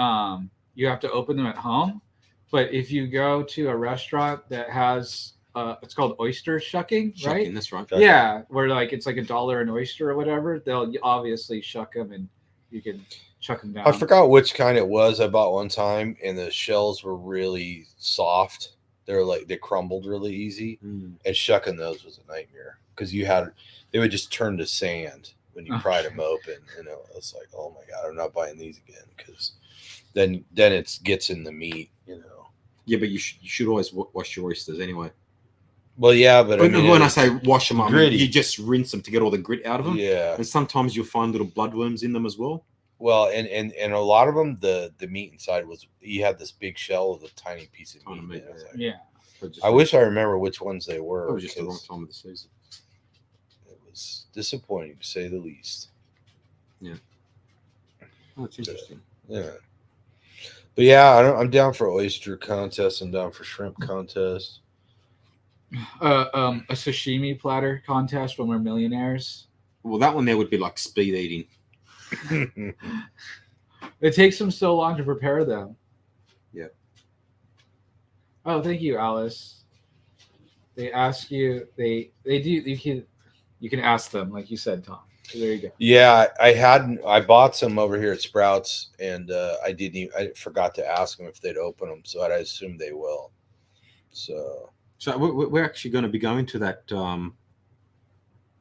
you have to open them at home. But if you go to a restaurant that has it's called Oyster shucking, right? Shucking, that's right. Yeah, where like it's like $1 an oyster or whatever. They'll obviously shuck them, and you can chuck them down. I forgot which kind it was I bought one time, and the shells were really soft. They're like they crumbled really easy, and shucking those was a nightmare because they would just turn to sand when you pried them open, and it was like, oh my god, I'm not buying these again because then it gets in the meat, Yeah, but you should always wash your oysters anyway. Well, yeah, but I mean, when I say wash them, you just rinse them to get all the grit out of them. Yeah, and sometimes you'll find little bloodworms in them as well. Well, and a lot of them, the meat inside you had this big shell with a tiny piece of meat. Yeah. I wish I remember which ones they were. It was just the wrong time of the season. It was disappointing to say the least. Yeah. Oh, it's interesting. Yeah. But yeah, I'm down for oyster contest. I'm down for shrimp contest. A sashimi platter contest when we're millionaires. Well, that one there would be like speed eating. It takes them so long to prepare them. Yeah. Oh, thank you, Alice. They ask you. They do. You can ask them, like you said, Tom. So there you go. Yeah, I bought some over here at Sprouts, and I forgot to ask them if they'd open them, so I assume they will. So we're actually going to be going to that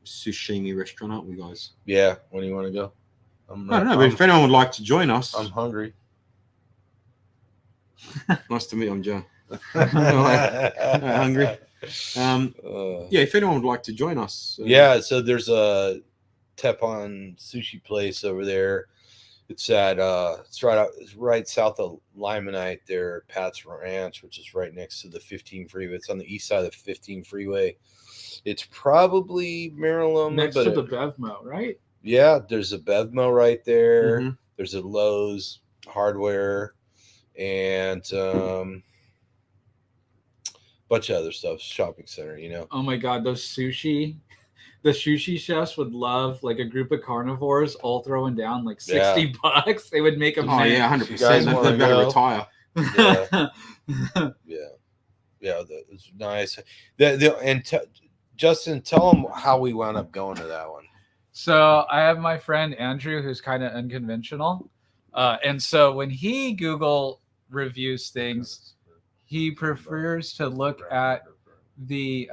sushi restaurant, aren't we, guys? Yeah. When do you want to go? I don't know, but if anyone would like to join us, I'm hungry. Nice to meet you, I'm Joe. Hungry. Yeah, if anyone would like to join us. Yeah, so there's a Teppan sushi place over there. It's at it's right south of Limonite there, Pat's Ranch, which is right next to the 15 freeway. It's on the east side of the 15 freeway. It's probably Maryland next to the Bevmo, right? Yeah, there's a Bevmo right there. Mm-hmm. There's a Lowe's Hardware, and bunch of other stuff. Shopping center, Oh my god, the sushi chefs would love like a group of carnivores all throwing down like $60. They would make them. Oh yeah, 100%. They've got to retire. Yeah, it's nice. Justin, tell them how we wound up going to that one. So I have my friend Andrew, who's kind of unconventional, and so when he Google reviews things, he prefers to look at the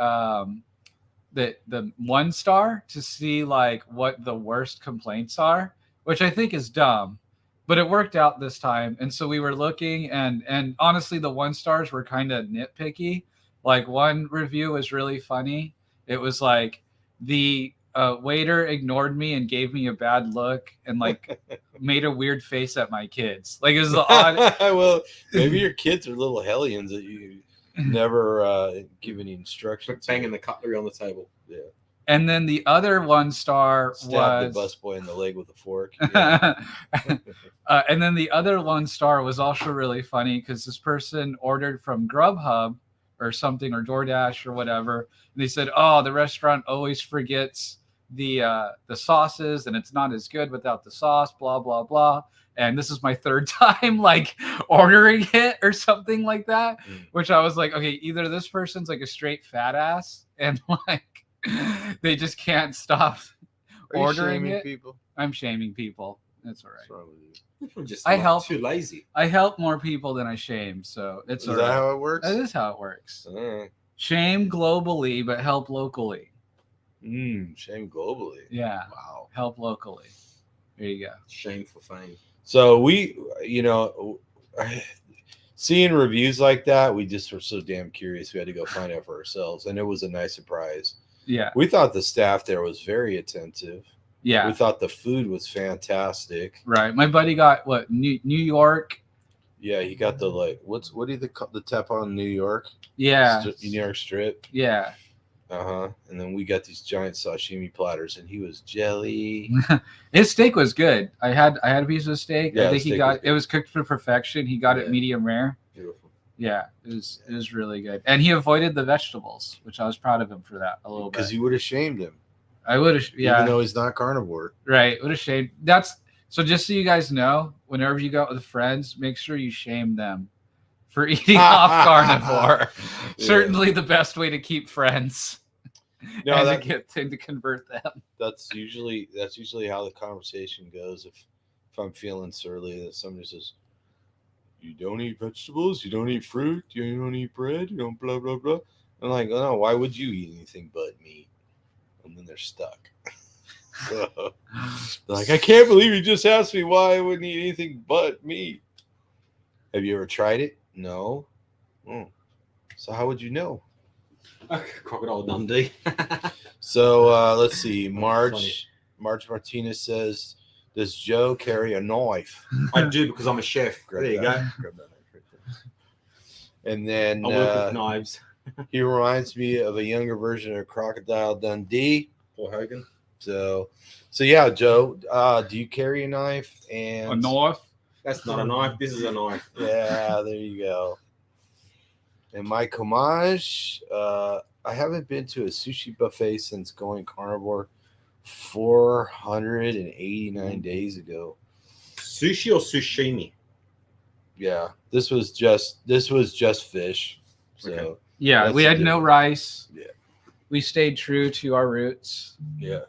1 star to see like what the worst complaints are, which I think is dumb, but it worked out this time. And so we were looking, and honestly, the 1 stars were kind of nitpicky. Like one review was really funny. It was like the waiter ignored me and gave me a bad look and like made a weird face at my kids. Like it was odd. Well, maybe your kids are little hellions that you never give any instructions. Banging the cutlery on the table. Yeah. And then the other 1 star Stabbed the busboy in the leg with a fork. Yeah. And then the other 1 star was also really funny because this person ordered from Grubhub or something, or DoorDash or whatever. And they said, "Oh, the restaurant always forgets the sauces, and it's not as good without the sauce." Blah blah blah. And this is my 3rd time like ordering it or something like that, which I was like, okay, either this person's like a straight fat ass and like they just can't stop ordering it. People? I'm shaming people. That's all right. Just I help. Too lazy. I help more people than I shame, so it's. Is that how it works? That is how it works. Right. Shame globally, but help locally. Shame globally. Yeah. Wow. Help locally. There you go. Shame for fame. So we, seeing reviews like that, we just were so damn curious. We had to go find out for ourselves, and it was a nice surprise. Yeah. We thought the staff there was very attentive. Yeah. We thought the food was fantastic. Right. My buddy got what? New York. Yeah, he got the what do you call the Teppan New York? Yeah. New York strip. Yeah. And then we got these giant sashimi platters, and he was jelly. His steak was good. I had a piece of steak. Yeah, I think it was cooked to perfection. He got it medium rare. Beautiful. Yeah, it was really good, and he avoided the vegetables, which I was proud of him for that a little bit. Because you would have shamed him. I would have, yeah. Even though he's not carnivore. Right, would have shamed. That's so. Just so you guys know, whenever you go out with friends, make sure you shame them for eating off carnivore. Yeah. Certainly the best way to keep friends. No, and that, to get to convert them. That's usually how the conversation goes. If I'm feeling surly, that somebody says, "You don't eat vegetables, you don't eat fruit, you don't eat bread, you don't blah blah blah." I'm like, "Oh no, why would you eat anything but meat?" And then they're stuck. They're like, "I can't believe you just asked me why I wouldn't eat anything but meat." Have you ever tried it? No. Oh. So how would you know? Crocodile Dundee. So let's see. Marge Martinez says, "Does Joe carry a knife?" I do, because I'm a chef. There you go. And then I work with knives. He reminds me of a younger version of Crocodile Dundee. Paul Hogan. So yeah, Joe, do you carry a knife? And A knife? That's not a knife. This is a knife. Yeah, there you go. And Mike Homage, I haven't been to a sushi buffet since going carnivore 489 days ago. Sushi or sushimi? Yeah, this was just fish. So Okay. Yeah, we had no rice. Yeah. We stayed true to our roots. Yeah.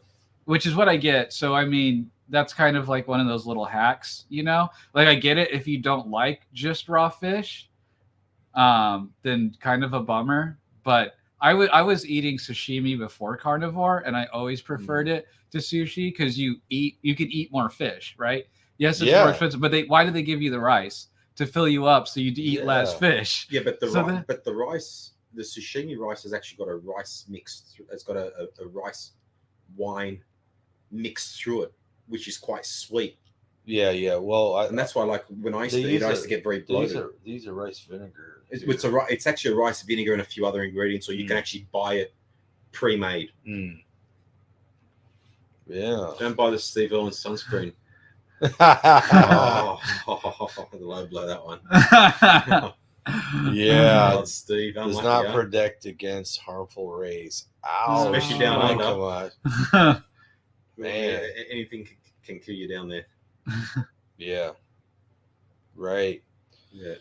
Which is what I get. So, I mean, that's kind of like one of those little hacks, you know? Like, I get it if you don't like just raw fish, then kind of a bummer. But I was eating sashimi before carnivore, and I always preferred it to sushi because you can eat more fish, right? Yes, it's more expensive, but why do they give you the rice? To fill you up so you eat less fish. Yeah, but the rice, the sashimi rice has actually got a rice mix. It's got a rice wine mixed through it, which is quite sweet. Yeah. Well, and that's why, like, when I used to eat, I used to get very bloated. These are rice vinegar. It's actually a rice vinegar and a few other ingredients, or you can actually buy it pre-made. Yeah. Don't buy the Steve Irwin sunscreen. The low blow that one. Yeah, Steve, does not protect against harmful rays. Ow, especially down under. Man, anything can kill you down there. Yeah, right. Yeah.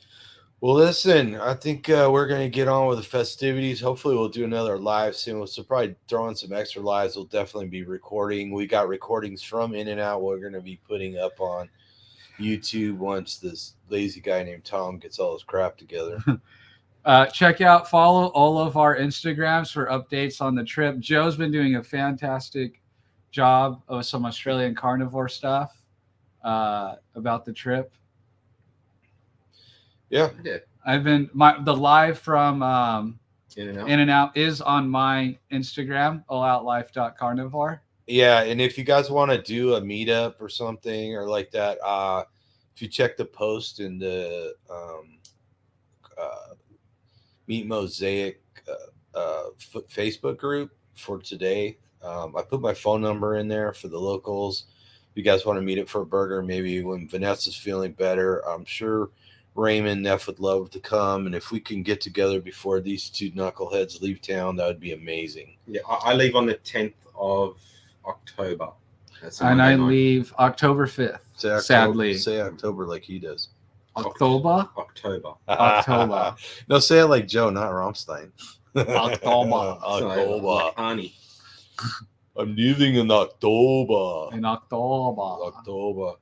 Well, listen, I think we're going to get on with the festivities. Hopefully, we'll do another live soon. We'll probably throw in some extra lives. We'll definitely be recording. We got recordings from In and Out we're going to be putting up on YouTube once this lazy guy named Tom gets all his crap together. Follow all of our Instagrams for updates on the trip. Joe's been doing a fantastic job of some Australian carnivore stuff about the trip. Yeah. I've been the live from In and Out is on my Instagram, alloutlife.carnivore. Yeah, and if you guys want to do a meetup or something or like that, if you check the post in the Meet Mosaic Facebook group for today, I put my phone number in there for the locals. If you guys want to meet up for a burger, maybe when Vanessa's feeling better, I'm sure Raymond Neff would love to come, and if we can get together before these two knuckleheads leave town, that would be amazing. Yeah, I leave on the 10th of October. And I leave October 5th. Sadly. Say October like he does. October. No, say it like Joe, not Rammstein. October. Honey. I'm leaving in October. October.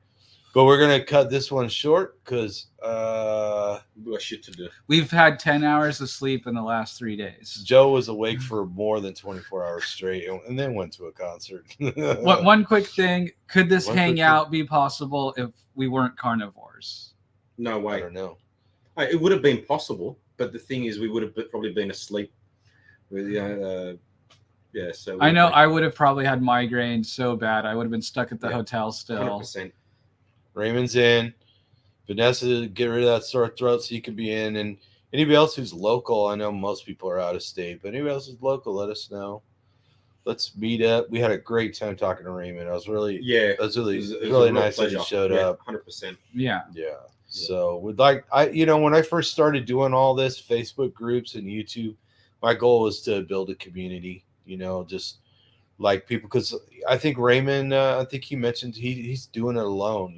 But we're going to cut this one short because we got shit to do. We've had 10 hours of sleep in the last 3 days. Joe was awake for more than 24 hours straight and then went to a concert. One quick thing. Could this hangout be possible if we weren't carnivores? No way. I don't know. It would have been possible, but the thing is we would have probably been asleep. So I know I would have probably had migraines so bad. I would have been stuck at the hotel still. 100%. Raymond's in. Vanessa, get rid of that sore throat so you can be in. And anybody else who's local, I know most people are out of state, but anybody else who's local, let us know. Let's meet up. We had a great time talking to Raymond. It was really nice that he showed up. 100%. Yeah. Yeah. So when I first started doing all this, Facebook groups and YouTube, my goal was to build a community, just like people, because I think Raymond, I think he mentioned he's doing it alone.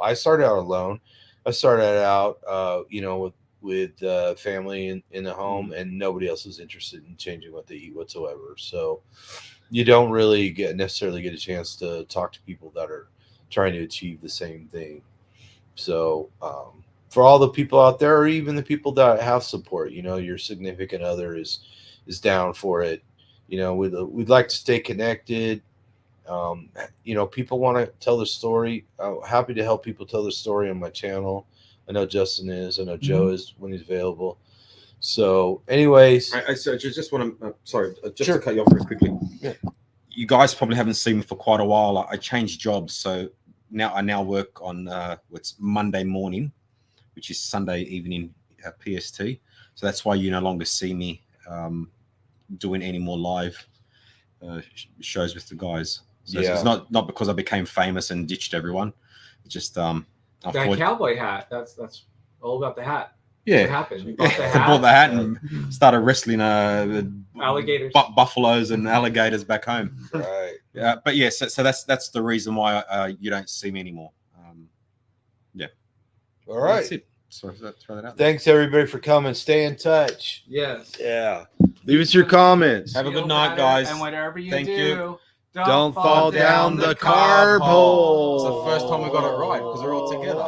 I started out alone. I started out, with family in the home, and nobody else was interested in changing what they eat whatsoever. So you don't really necessarily get a chance to talk to people that are trying to achieve the same thing. So for all the people out there, or even the people that have support, your significant other is down for it. We'd like to stay connected. People want to tell their story. I'm happy to help people tell their story on my channel. I know Justin is. I know Joe is when he's available. So, anyways, I just want to. Sorry, just Sure. to cut you off very quickly. Yeah. You guys probably haven't seen me for quite a while. I changed jobs, so I work on what's Monday morning, which is Sunday evening PST. So that's why you no longer see me doing any more live shows with the guys. So it's not because I became famous and ditched everyone. It's just that cowboy hat. That's all about the hat. Yeah, what happened? You bought the I hat? bought the hat and started wrestling alligators, buffaloes, and alligators back home. Right. Yeah, but yeah, so that's the reason why you don't see me anymore. Yeah. All right. That's it. So throw that out. Thanks everybody for coming. Stay in touch. Yes. Yeah. Leave us your comments. Have a good night, guys. And whatever you Thank do, you. Don't fall down the carb hole. It's the first time we got it right because we're all together.